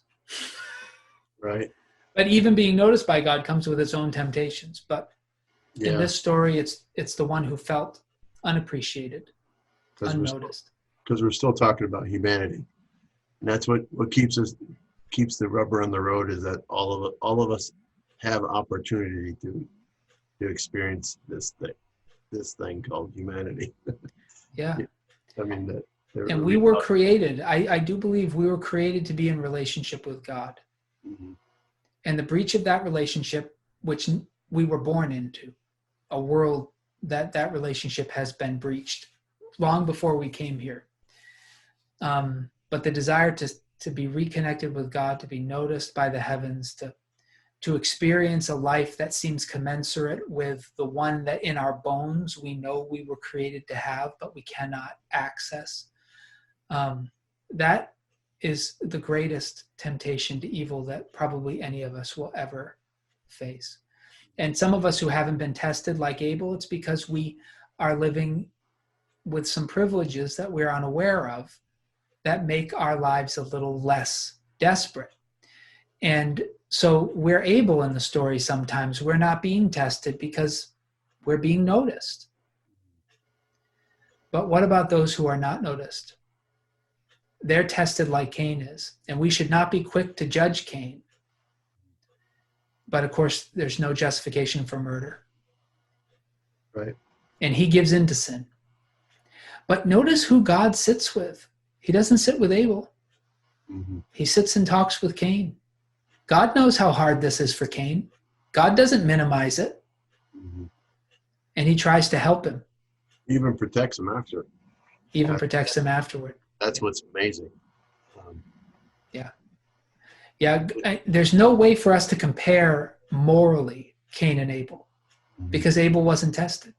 [SPEAKER 2] Right.
[SPEAKER 1] But even being noticed by God comes with its own temptations. But in this story, it's the one who felt unappreciated, unnoticed.
[SPEAKER 2] Because we're still talking about humanity. And that's what keeps the rubber on the road, is that all of us have opportunity to experience this thing called humanity.
[SPEAKER 1] Yeah.
[SPEAKER 2] I mean,
[SPEAKER 1] and we were created, I do believe we were created to be in relationship with God.
[SPEAKER 2] Mm-hmm.
[SPEAKER 1] And the breach of that relationship, which we were born into, a world that relationship has been breached long before we came here. But the desire to be reconnected with God, to be noticed by the heavens, to experience a life that seems commensurate with the one that in our bones we know we were created to have, but we cannot access. That is the greatest temptation to evil that probably any of us will ever face. And some of us who haven't been tested like Abel, it's because we are living with some privileges that we're unaware of that make our lives a little less desperate. And so we're able in the story sometimes, we're not being tested because we're being noticed. But what about those who are not noticed? They're tested like Cain is. And we should not be quick to judge Cain. But of course, there's no justification for murder.
[SPEAKER 2] Right.
[SPEAKER 1] And he gives in to sin. But notice who God sits with. He doesn't sit with Abel.
[SPEAKER 2] Mm-hmm.
[SPEAKER 1] He sits and talks with Cain. God knows how hard this is for Cain. God doesn't minimize it.
[SPEAKER 2] Mm-hmm.
[SPEAKER 1] And he tries to help him.
[SPEAKER 2] He even protects him after.
[SPEAKER 1] Even protects him afterward.
[SPEAKER 2] That's what's amazing.
[SPEAKER 1] Yeah, there's no way for us to compare morally Cain and Abel, because Abel wasn't tested.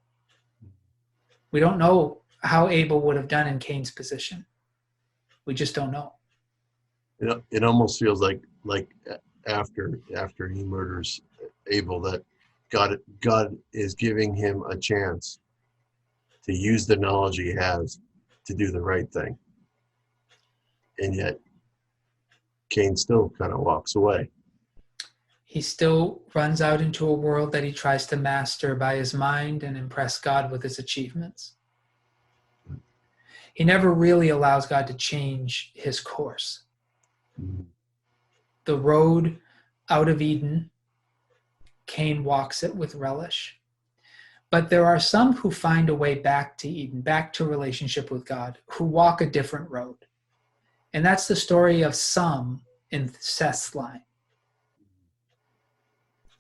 [SPEAKER 1] We don't know how Abel would have done in Cain's position. We just don't know.
[SPEAKER 2] It almost feels like after he murders Abel, that God is giving him a chance to use the knowledge he has to do the right thing. And yet Cain still kind of walks away.
[SPEAKER 1] He still runs out into a world that he tries to master by his mind and impress God with his achievements. He never really allows God to change his course.
[SPEAKER 2] Mm-hmm.
[SPEAKER 1] The road out of Eden, Cain walks it with relish. But there are some who find a way back to Eden, back to relationship with God, who walk a different road. And that's the story of some in Seth's line.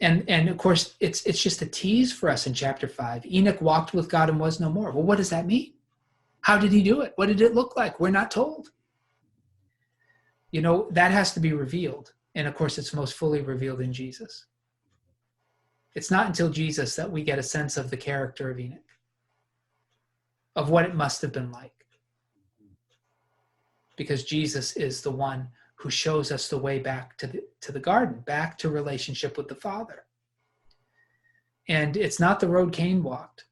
[SPEAKER 1] And of course, it's just a tease for us in chapter 5. Enoch walked with God and was no more. Well, what does that mean? How did he do it? What did it look like? We're not told. You know, that has to be revealed. And of course, it's most fully revealed in Jesus. It's not until Jesus that we get a sense of the character of Enoch, of what it must have been like. Because Jesus is the one who shows us the way back to the garden, back to relationship with the Father. And it's not the road Cain walked.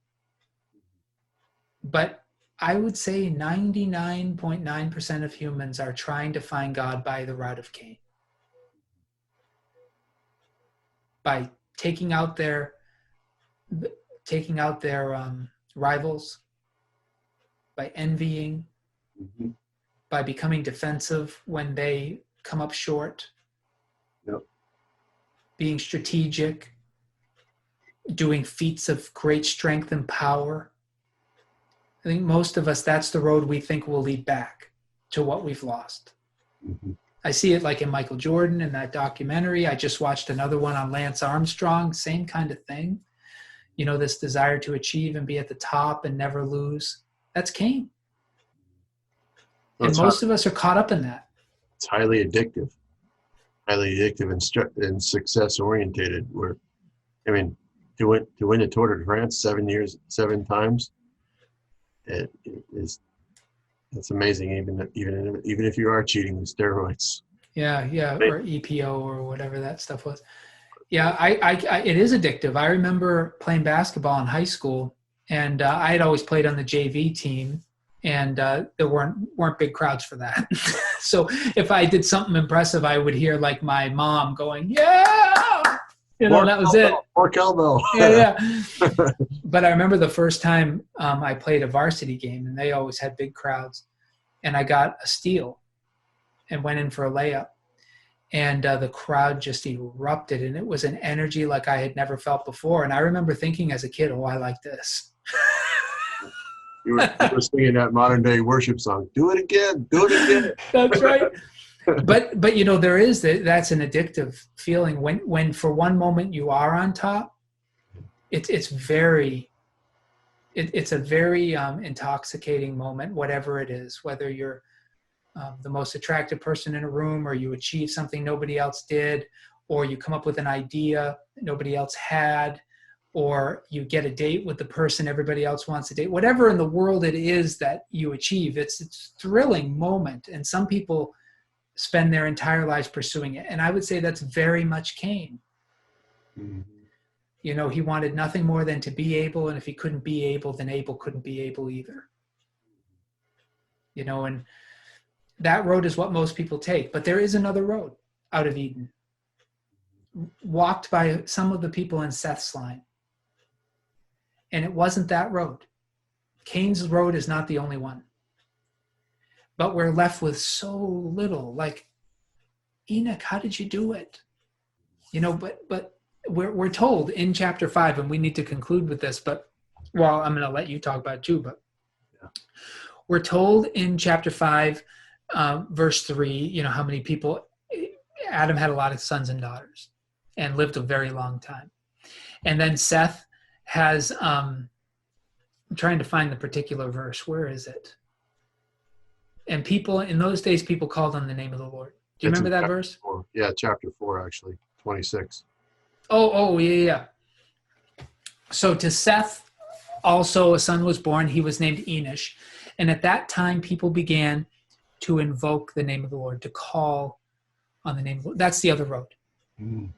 [SPEAKER 1] But I would say 99.9% of humans are trying to find God by the route of Cain. By taking out their rivals, by envying,
[SPEAKER 2] mm-hmm.
[SPEAKER 1] by becoming defensive when they come up short,
[SPEAKER 2] Yep.
[SPEAKER 1] being strategic, doing feats of great strength and power. I think most of us, that's the road we think will lead back to what we've lost.
[SPEAKER 2] Mm-hmm.
[SPEAKER 1] I see it like in Michael Jordan in that documentary. I just watched another one on Lance Armstrong, same kind of thing. You know, this desire to achieve and be at the top and never lose. That's Cain.
[SPEAKER 2] Well,
[SPEAKER 1] And most of us are caught up in that.
[SPEAKER 2] it's highly addictive and success orientated. Where, I mean, to win the Tour de France 7 times, that's amazing. Even if you are cheating with steroids.
[SPEAKER 1] Yeah, or EPO or whatever that stuff was. Yeah, it is addictive. I remember playing basketball in high school, and I had always played on the JV team, and there weren't big crowds for that. So if I did something impressive, I would hear like my mom going, "Yeah," that was it.
[SPEAKER 2] Or cowbell.
[SPEAKER 1] Yeah. But I remember the first time I played a varsity game, and they always had big crowds, and I got a steal and went in for a layup. And the crowd just erupted, and it was an energy like I had never felt before. And I remember thinking as a kid, "Oh, I like this."
[SPEAKER 2] You were singing that modern day worship song. Do it again. Do it again.
[SPEAKER 1] That's right. But there is that's an addictive feeling when for one moment you are on top. It's a very intoxicating moment, whatever it is, whether you're the most attractive person in a room, or you achieve something nobody else did, or you come up with an idea nobody else had, or you get a date with the person everybody else wants to date. Whatever in the world it is that you achieve, it's a thrilling moment. And some people spend their entire lives pursuing it. And I would say that's very much Cain.
[SPEAKER 2] Mm-hmm.
[SPEAKER 1] He wanted nothing more than to be able, and if he couldn't be able, then Abel couldn't be able either. And that road is what most people take. But there is another road out of Eden, walked by some of the people in Seth's line. And it wasn't that road. Cain's road is not the only one. But we're left with so little. Like, Enoch, how did you do it? But we're told in chapter 5, and we need to conclude with this, but I'm going to let you talk about it too, but yeah. We're told in chapter 5, verse 3, how many people, Adam had a lot of sons and daughters and lived a very long time. And then Seth has, I'm trying to find the particular verse. Where is it? And people, in those days, people called on the name of the Lord. Do you remember that verse?
[SPEAKER 2] 4. Yeah, chapter 4, actually, 26.
[SPEAKER 1] Oh, yeah. So to Seth, also a son was born. He was named Enosh. And at that time, people began to invoke the name of the Lord, to call on the name of the Lord. That's the other road.
[SPEAKER 2] Mm.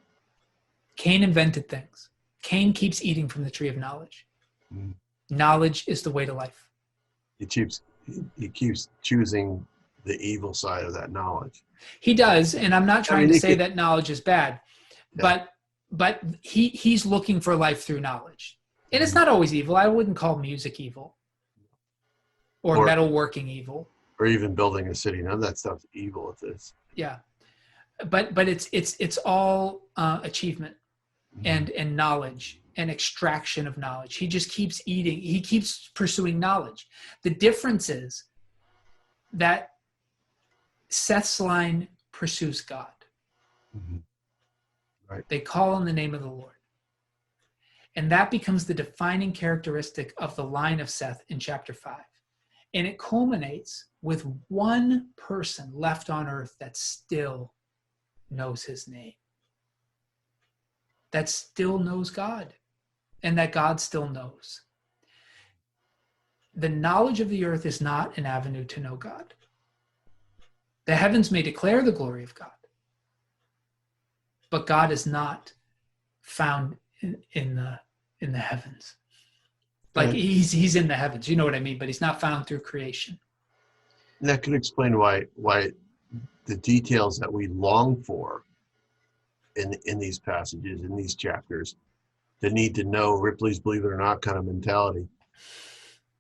[SPEAKER 1] Cain invented things. Cain keeps eating from the tree of knowledge.
[SPEAKER 2] Mm.
[SPEAKER 1] Knowledge is the way to life.
[SPEAKER 2] He keeps choosing the evil side of that knowledge.
[SPEAKER 1] He does, and I'm not trying to say that knowledge is bad, yeah. but he's looking for life through knowledge. And it's not always evil. I wouldn't call music evil or metalworking evil.
[SPEAKER 2] Or even building a city. None of that stuff's evil with this.
[SPEAKER 1] Yeah. But it's all achievement and knowledge and extraction of knowledge. He just keeps eating. He keeps pursuing knowledge. The difference is that Seth's line pursues God.
[SPEAKER 2] Mm-hmm. Right.
[SPEAKER 1] They call on the name of the Lord. And that becomes the defining characteristic of the line of Seth in chapter 5. And it culminates with one person left on earth that still knows his name, that still knows God, and that God still knows. The knowledge of the earth is not an avenue to know God. The heavens may declare the glory of God, but God is not found in the heavens. Like he's in the heavens, you know what I mean? But he's not found through creation.
[SPEAKER 2] That could explain why the details that we long for in these passages, in these chapters, the need to know, Ripley's believe it or not kind of mentality,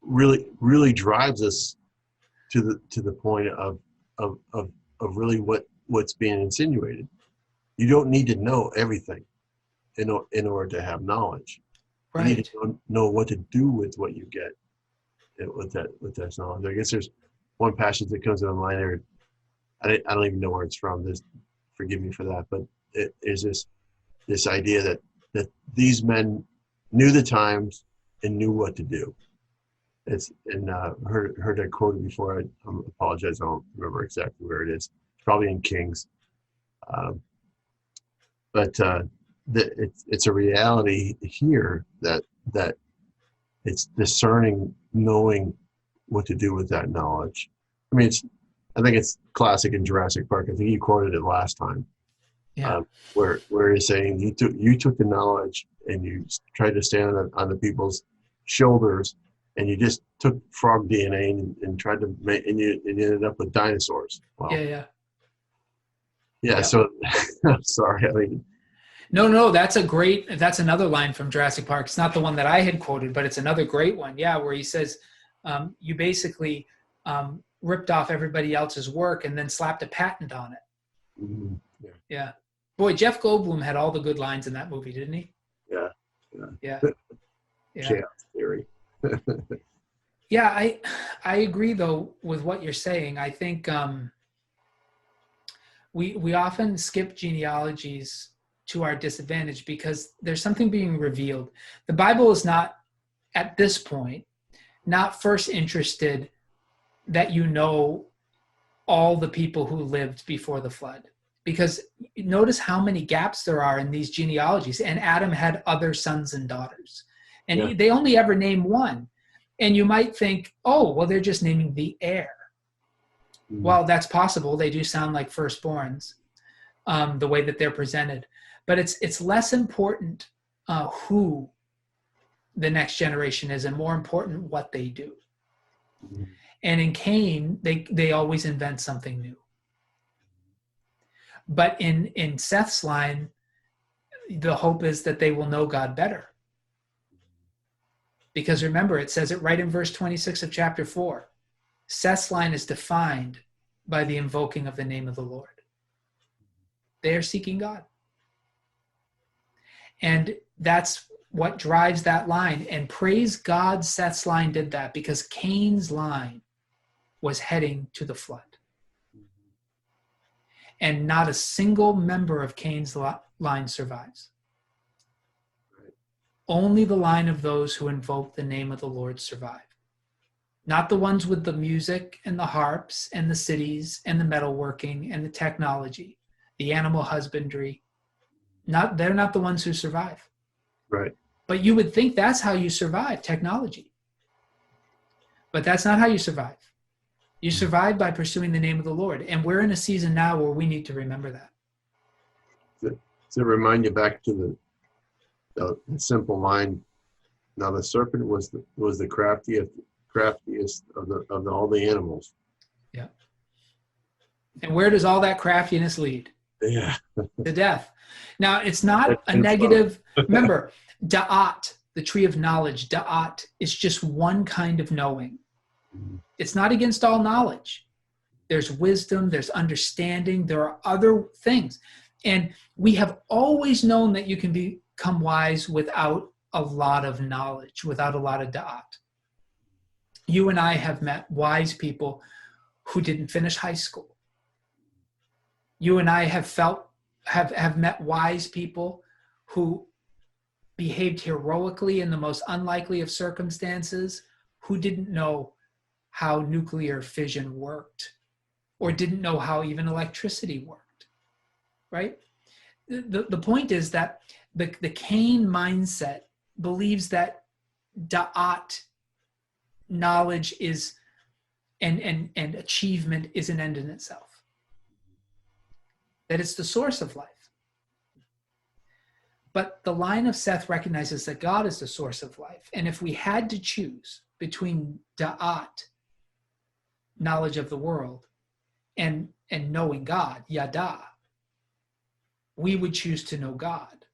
[SPEAKER 2] really drives us to the point of really what's being insinuated. You don't need to know everything in order to have knowledge. You need
[SPEAKER 1] Right.
[SPEAKER 2] to know what to do with what you get with that knowledge. I guess there's one passage that comes to my mind there. I don't even know where it's from. Forgive me for that, but it is this idea that these men knew the times and knew what to do. Heard that quoted before. I apologize. I don't remember exactly where it is. It's probably in Kings. But it's a reality here that it's discerning, knowing what to do with that knowledge. I mean, I think it's classic in Jurassic Park. I think you quoted it last time,
[SPEAKER 1] Yeah.
[SPEAKER 2] where he's saying you took the knowledge and you tried to stand on the people's shoulders, and you just took frog DNA and tried to make, and you ended up with dinosaurs. Well,
[SPEAKER 1] Yeah.
[SPEAKER 2] yeah. So I'm sorry. I mean,
[SPEAKER 1] No, that's another line from Jurassic Park. It's not the one that I had quoted, but it's another great one. Yeah, where he says, you basically ripped off everybody else's work and then slapped a patent on it.
[SPEAKER 2] mm-hmm,
[SPEAKER 1] Yeah. Boy, Jeff Goldblum had all the good lines in that movie, didn't he?
[SPEAKER 2] yeah.
[SPEAKER 1] Yeah.
[SPEAKER 2] Chaos theory.
[SPEAKER 1] Yeah, I agree though with what you're saying. I think we often skip genealogies to our disadvantage because there's something being revealed. The Bible is not, at this point, not first interested that you know all the people who lived before the flood. Because notice how many gaps there are in these genealogies. And Adam had other sons and daughters. And they only ever name one. And you might think, oh, well, they're just naming the heir. Mm-hmm. Well, that's possible. They do sound like firstborns, the way that they're presented. But it's less important who the next generation is and more important what they do. Mm-hmm. And in Cain, they always invent something new. But in Seth's line, the hope is that they will know God better. Because remember, it says it right in verse 26 of chapter 4. Seth's line is defined by the invoking of the name of the Lord. They are seeking God. And that's what drives that line. And praise God, Seth's line did that because Cain's line was heading to the flood. And not a single member of Cain's line survives. Right. Only the line of those who invoke the name of the Lord survive. Not the ones with the music and the harps and the cities and the metalworking and the technology, the animal husbandry. They're not the ones who survive.
[SPEAKER 2] Right.
[SPEAKER 1] But you would think that's how you survive technology. But that's not how you survive. You survive by pursuing the name of the Lord. And we're in a season now where we need to remember that.
[SPEAKER 2] Does it remind you back to the simple line? Now the serpent was the craftiest of all the animals. Yeah.
[SPEAKER 1] And where does all that craftiness lead?
[SPEAKER 2] Yeah.
[SPEAKER 1] To death. Now, it's not a negative. Remember, da'at, the tree of knowledge, da'at is just one kind of knowing. It's not against all knowledge. There's wisdom, there's understanding, there are other things. And we have always known that you can become wise without a lot of knowledge, without a lot of da'at. You and I have met wise people who didn't finish high school. You and I have met wise people who behaved heroically in the most unlikely of circumstances, who didn't know how nuclear fission worked or didn't know how even electricity worked, right? The point is that the Cain mindset believes that da'at, knowledge, is and achievement is an end in itself. That it's the source of life. But the line of Seth recognizes that God is the source of life. And if we had to choose between da'at, knowledge of the world, and knowing God, yada, we would choose to know God.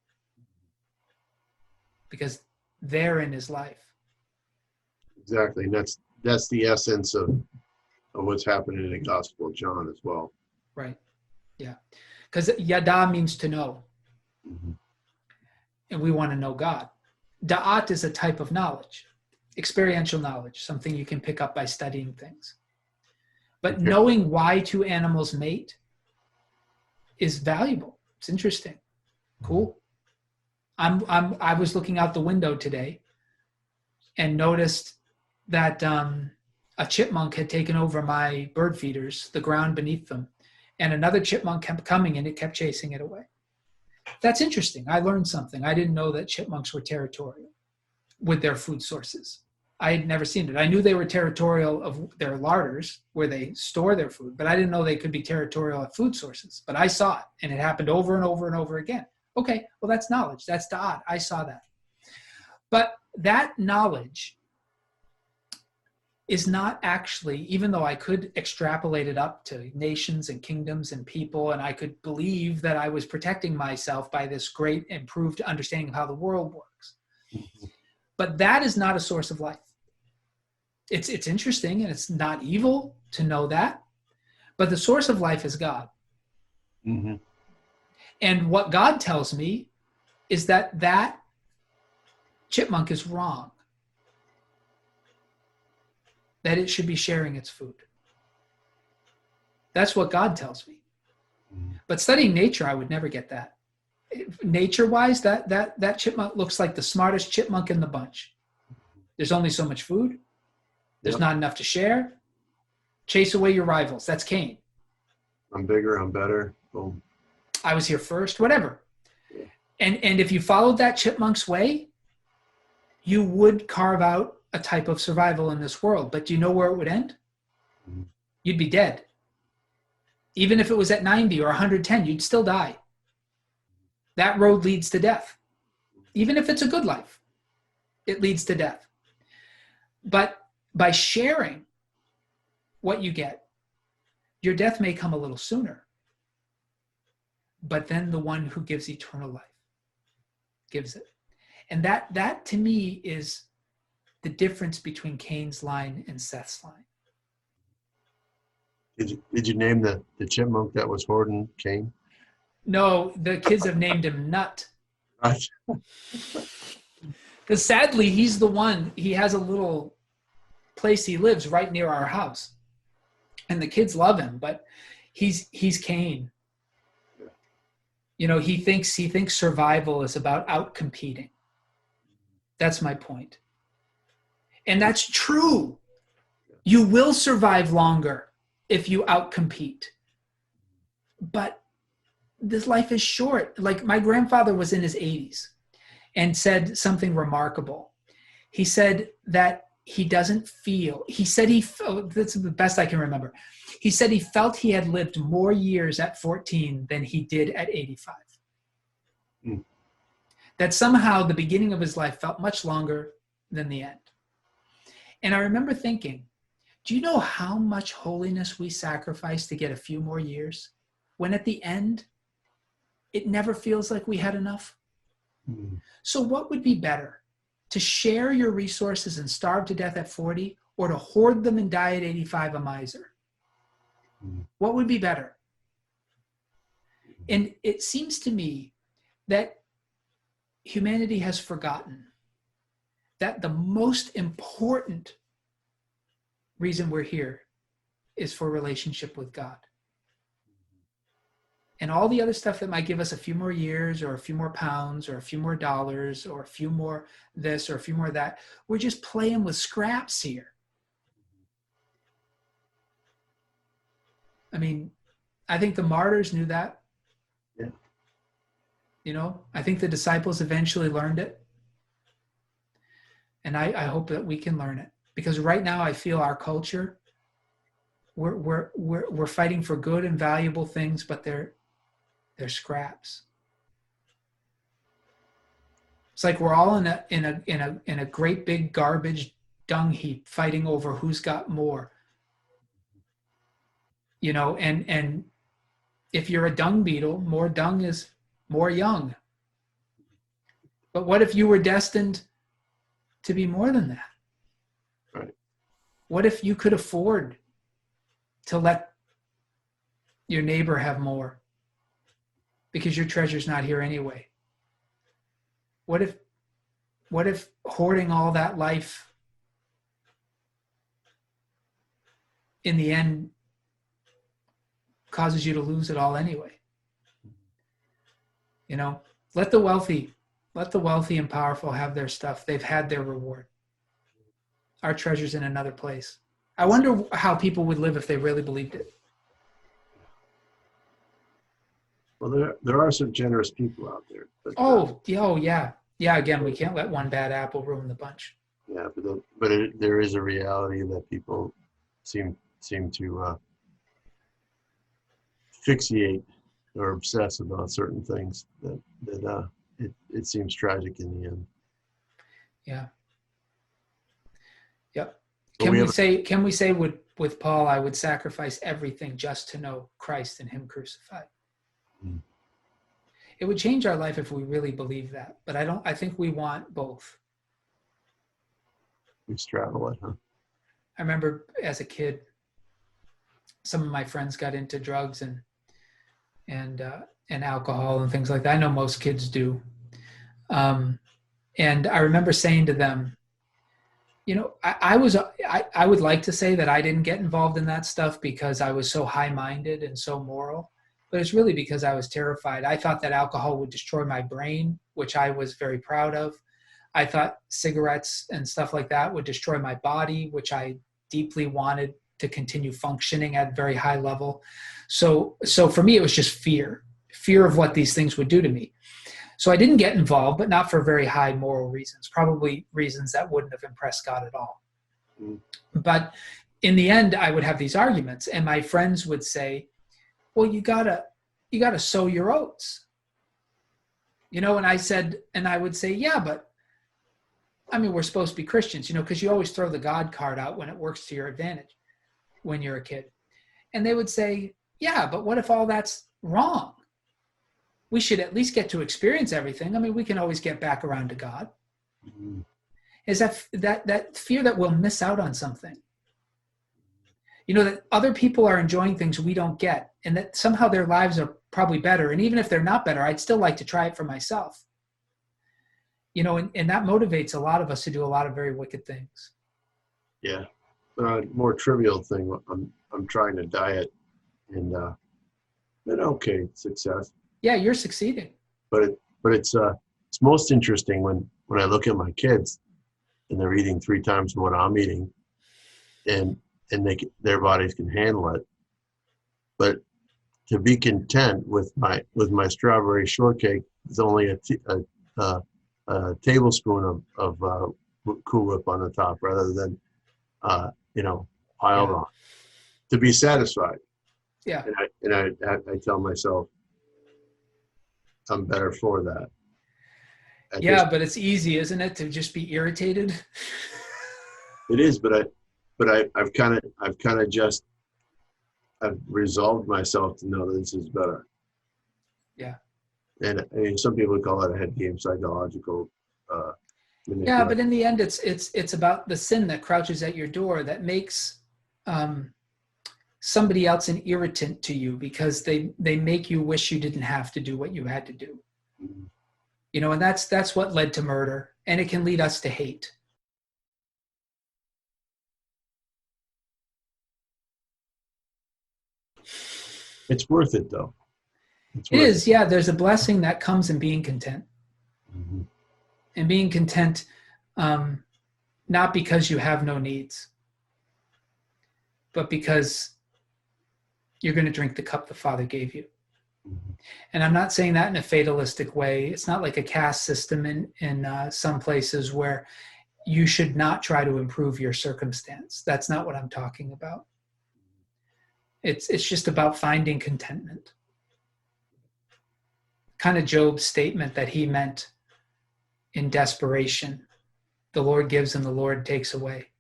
[SPEAKER 1] Because therein is life.
[SPEAKER 2] Exactly. And that's the essence of of what's happening in the Gospel of John as well.
[SPEAKER 1] Right. Yeah. Because yada means to know.
[SPEAKER 2] Mm-hmm.
[SPEAKER 1] And we want to know God. Da'at is a type of knowledge, experiential knowledge, something you can pick up by studying things. But
[SPEAKER 2] Okay.
[SPEAKER 1] knowing why two animals mate is valuable. It's interesting. Cool. I was looking out the window today and noticed that a chipmunk had taken over my bird feeders, the ground beneath them, and another chipmunk kept coming and it kept chasing it away. That's interesting. I learned something. I didn't know that chipmunks were territorial with their food sources. I had never seen it. I knew they were territorial of their larders where they store their food, but I didn't know they could be territorial at food sources. But I saw it, and it happened over and over and over again. Okay, well, that's knowledge. That's da'at. I saw that. But that knowledge is not actually, even though I could extrapolate it up to nations and kingdoms and people, and I could believe that I was protecting myself by this great improved understanding of how the world works. But that is not a source of life. It's interesting, and it's not evil to know that, but the source of life is God.
[SPEAKER 2] Mm-hmm.
[SPEAKER 1] And what God tells me is that that chipmunk is wrong, that it should be sharing its food. That's what God tells me. But studying nature, I would never get that. Nature-wise, that chipmunk looks like the smartest chipmunk in the bunch. There's only so much food. There's not enough to share. Chase away your rivals. That's Cain.
[SPEAKER 2] I'm bigger, I'm better. Boom.
[SPEAKER 1] I was here first, whatever. And if you followed that chipmunk's way, you would carve out a type of survival in this world. But do you know where it would end?
[SPEAKER 2] Mm-hmm.
[SPEAKER 1] You'd be dead. Even if it was at 90 or 110, you'd still die. That road leads to death. Even if it's a good life, it leads to death. But by sharing what you get, your death may come a little sooner. But then the one who gives eternal life gives it. And that to me is the difference between Cain's line and Seth's line.
[SPEAKER 2] Did you name the chipmunk that was hoarding Cain?
[SPEAKER 1] No, the kids have named him Nut.
[SPEAKER 2] Right.
[SPEAKER 1] Because sadly, he's the one, he has a little place he lives right near our house. And the kids love him, but he's Cain. You know, he thinks survival is about out-competing. That's my point. And that's true. You will survive longer if you out-compete. But this life is short. Like my grandfather was in his 80s and said something remarkable. He said that he doesn't feel, that's the best I can remember. He said he felt he had lived more years at 14 than he did at 85.
[SPEAKER 2] Mm.
[SPEAKER 1] That somehow the beginning of his life felt much longer than the end. And I remember thinking, do you know how much holiness we sacrifice to get a few more years? When at the end, it never feels like we had enough.
[SPEAKER 2] Mm.
[SPEAKER 1] So what would be better? To share your resources and starve to death at 40, or to hoard them and die at 85 a miser?
[SPEAKER 2] Mm.
[SPEAKER 1] What would be better? And it seems to me that humanity has forgotten that the most important reason we're here is for relationship with God. And all the other stuff that might give us a few more years or a few more pounds or a few more dollars or a few more this or a few more that, we're just playing with scraps here. I mean, I think the martyrs knew that.
[SPEAKER 2] Yeah.
[SPEAKER 1] You know, I think the disciples eventually learned it. And I hope that we can learn it. Because right now I feel our culture, we're fighting for good and valuable things, but they're scraps. It's like we're all in a great big garbage dung heap fighting over who's got more. You know, and if you're a dung beetle, more dung is more young. But what if you were destined to be more than that?
[SPEAKER 2] Right.
[SPEAKER 1] What if you could afford to let your neighbor have more because your treasure's not here anyway? What if hoarding all that life in the end causes you to lose it all anyway? You know, let the wealthy and powerful have their stuff. They've had their reward. Our treasure's in another place. I wonder how people would live if they really believed it.
[SPEAKER 2] Well, there are some generous people out there. But,
[SPEAKER 1] yeah. Again, we can't let one bad apple ruin the bunch.
[SPEAKER 2] Yeah, but there is a reality that people seem to fixate or obsess about certain things that it seems tragic in the end.
[SPEAKER 1] Yeah. Yep. Can we say with Paul, I would sacrifice everything just to know Christ and him crucified? Mm. It would change our life if we really believe that, but I think we want both.
[SPEAKER 2] We straddle it, huh?
[SPEAKER 1] I remember as a kid, some of my friends got into drugs and alcohol and things like that. I know most kids do. And I remember saying to them, you know, I would like to say that I didn't get involved in that stuff because I was so high-minded and so moral, but it's really because I was terrified. I thought that alcohol would destroy my brain, which I was very proud of. I thought cigarettes and stuff like that would destroy my body, which I deeply wanted to continue functioning at a very high level. So for me, it was just fear of what these things would do to me. So I didn't get involved, but not for very high moral reasons, probably reasons that wouldn't have impressed God at all. Mm. But in the end, I would have these arguments, and my friends would say, well, you gotta sow your oats. You know, and I would say, yeah, but I mean, we're supposed to be Christians, you know, because you always throw the God card out when it works to your advantage when you're a kid. And they would say, yeah, but what if all that's wrong? We should at least get to experience everything. I mean, we can always get back around to God. Mm-hmm. Is that fear that we'll miss out on something? You know, that other people are enjoying things we don't get, and that somehow their lives are probably better. And even if they're not better, I'd still like to try it for myself. You know, and that motivates a lot of us to do a lot of very wicked things.
[SPEAKER 2] Yeah. More trivial thing. I'm trying to diet, and been okay success.
[SPEAKER 1] Yeah, you're succeeding.
[SPEAKER 2] But it's most interesting when I look at my kids, and they're eating 3 times what I'm eating, and their bodies can handle it. But to be content with my strawberry shortcake is only a tablespoon of Cool Whip on the top, rather than piled on, to be satisfied.
[SPEAKER 1] Yeah.
[SPEAKER 2] And I tell myself I'm better for that.
[SPEAKER 1] But it's easy, isn't it, to just be irritated?
[SPEAKER 2] It is, but I've kind of just I've resolved myself to know that this is better.
[SPEAKER 1] Yeah.
[SPEAKER 2] And I mean, some people call it a head game, psychological.
[SPEAKER 1] Yeah, but in the end, it's about the sin that crouches at your door that makes somebody else an irritant to you, because they make you wish you didn't have to do what you had to do. Mm-hmm. You know, and that's what led to murder, and it can lead us to hate.
[SPEAKER 2] It's worth it, though.
[SPEAKER 1] It is, yeah. There's a blessing that comes in being content. Mm-hmm. And being content, not because you have no needs, but because you're going to drink the cup the Father gave you. Mm-hmm. And I'm not saying that in a fatalistic way. It's not like a caste system in some places where you should not try to improve your circumstance. That's not what I'm talking about. It's just about finding contentment. Kind of Job's statement that he meant in desperation. The Lord gives and the Lord takes away.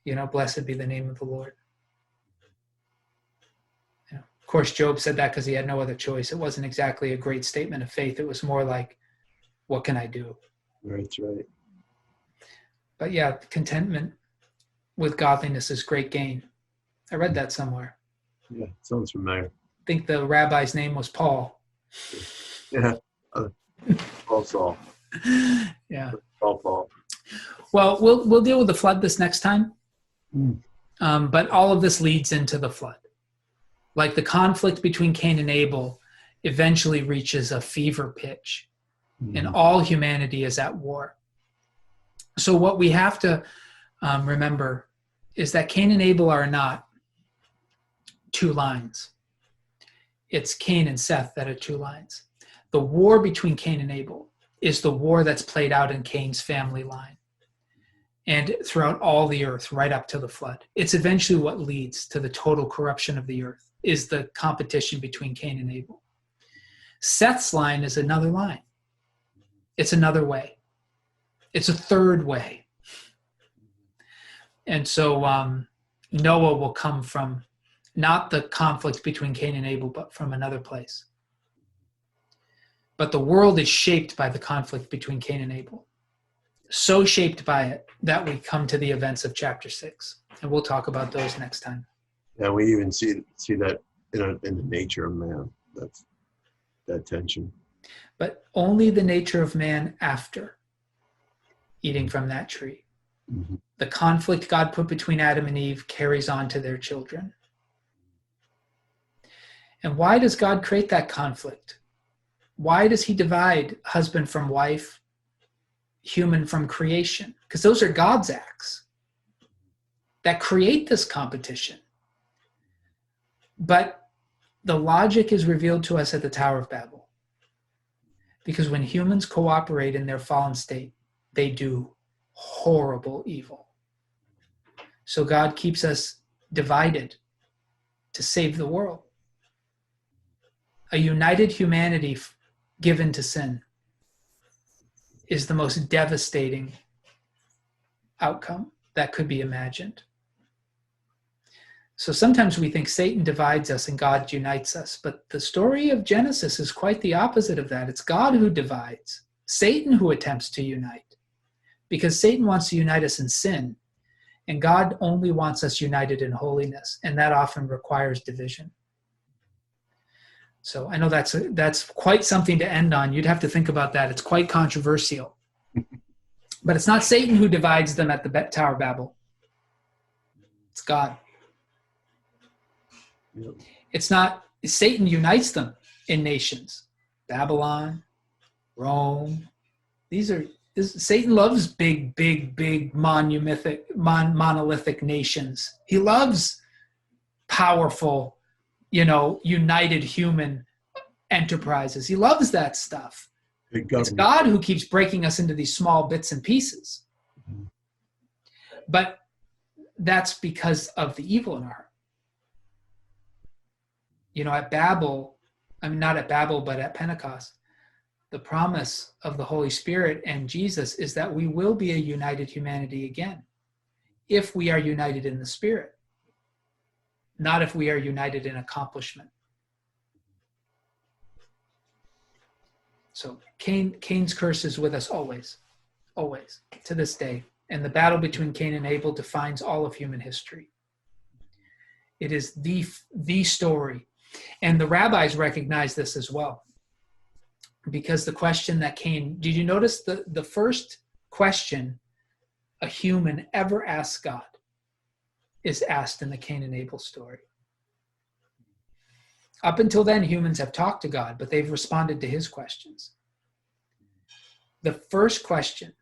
[SPEAKER 1] You know, blessed be the name of the Lord. You know, of course, Job said that because he had no other choice. It wasn't exactly a great statement of faith. It was more like, what can I do?
[SPEAKER 2] That's right.
[SPEAKER 1] But yeah, contentment with godliness is great gain. I read that somewhere.
[SPEAKER 2] Yeah, sounds familiar.
[SPEAKER 1] I think the rabbi's name was Paul.
[SPEAKER 2] Yeah, Paul Saul.
[SPEAKER 1] Yeah.
[SPEAKER 2] Paul.
[SPEAKER 1] Well, we'll deal with the flood this next time.
[SPEAKER 2] Mm.
[SPEAKER 1] But all of this leads into the flood. Like the conflict between Cain and Abel eventually reaches a fever pitch, and all humanity is at war. So what we have to remember is that Cain and Abel are not two lines. It's Cain and Seth that are two lines. The war between Cain and Abel is the war that's played out in Cain's family line and throughout all the earth right up to the flood. It's eventually what leads to the total corruption of the earth, is the competition between Cain and Abel. Seth's line is another line. It's another way. It's a third way. And so Noah will come from not the conflict between Cain and Abel, but from another place. But the world is shaped by the conflict between Cain and Abel. So shaped by it that we come to the events of chapter 6. And we'll talk about those next time.
[SPEAKER 2] And we even see that in the nature of man. That's that tension.
[SPEAKER 1] But only the nature of man after eating from that tree.
[SPEAKER 2] Mm-hmm.
[SPEAKER 1] The conflict God put between Adam and Eve carries on to their children. And why does God create that conflict? Why does he divide husband from wife, human from creation? Because those are God's acts that create this competition. But the logic is revealed to us at the Tower of Babel. Because when humans cooperate in their fallen state, they do horrible evil. So God keeps us divided to save the world. A united humanity given to sin is the most devastating outcome that could be imagined. So sometimes we think Satan divides us and God unites us, but the story of Genesis is quite the opposite of that. It's God who divides, Satan who attempts to unite, because Satan wants to unite us in sin, and God only wants us united in holiness, and that often requires division. So I know that's quite something to end on. You'd have to think about that. It's quite controversial. But it's not Satan who divides them at the Tower of Babel. It's God.
[SPEAKER 2] Yep.
[SPEAKER 1] It's not, Satan unites them in nations. Babylon, Rome. Satan loves big monolithic nations. He loves powerful, united human enterprises. He loves that stuff. It's God who keeps breaking us into these small bits and pieces.
[SPEAKER 2] Mm-hmm.
[SPEAKER 1] But that's because of the evil in our heart. At Babel, not at Babel, but at Pentecost, the promise of the Holy Spirit and Jesus is that we will be a united humanity again if we are united in the Spirit, not if we are united in accomplishment. So Cain's curse is with us always, to this day. And the battle between Cain and Abel defines all of human history. It is the story. And the rabbis recognize this as well. Because the question that Cain, did you notice the first question a human ever asks God is asked in the Cain and Abel story? Up until then, humans have talked to God, but they've responded to his questions. The first question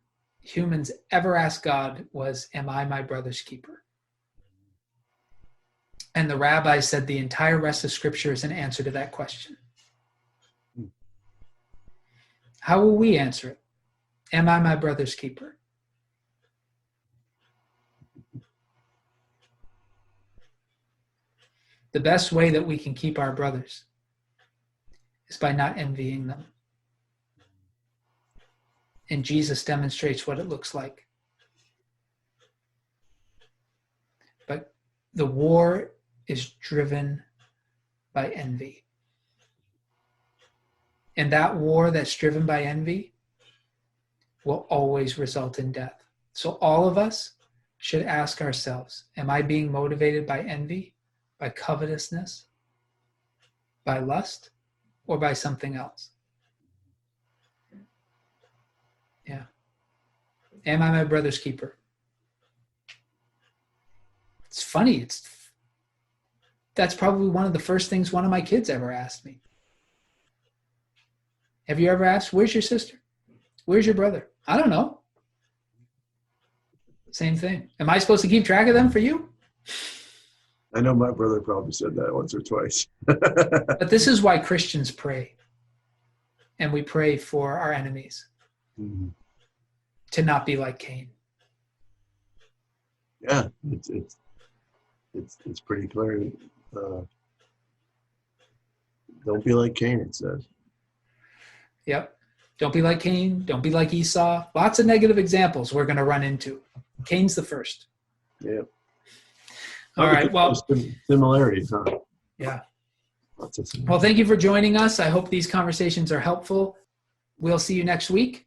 [SPEAKER 1] humans ever asked God was, "Am I my brother's keeper?" And the rabbi said the entire rest of Scripture is an answer to that question. How will we answer it? Am I my brother's keeper? The best way that we can keep our brothers is by not envying them. And Jesus demonstrates what it looks like. But the war is driven by envy. And that war that's driven by envy will always result in death. So all of us should ask ourselves, am I being motivated by envy by covetousness, by lust, or by something else? Yeah. Am I my brother's keeper? It's funny. That's probably one of the first things one of my kids ever asked me. Have you ever asked, where's your sister? Where's your brother? I don't know. Same thing. Am I supposed to keep track of them for you?
[SPEAKER 2] I know my brother probably said that once or twice.
[SPEAKER 1] But this is why Christians pray. And we pray for our enemies to not be like Cain.
[SPEAKER 2] Yeah, it's pretty clear. Don't be like Cain, it says.
[SPEAKER 1] Yep. Don't be like Cain. Don't be like Esau. Lots of negative examples we're going to run into. Cain's the first.
[SPEAKER 2] Yeah.
[SPEAKER 1] All right. Well,
[SPEAKER 2] similarities, huh?
[SPEAKER 1] Yeah.
[SPEAKER 2] Lots of
[SPEAKER 1] Well, thank you for joining us. I hope these conversations are helpful. We'll see you next week.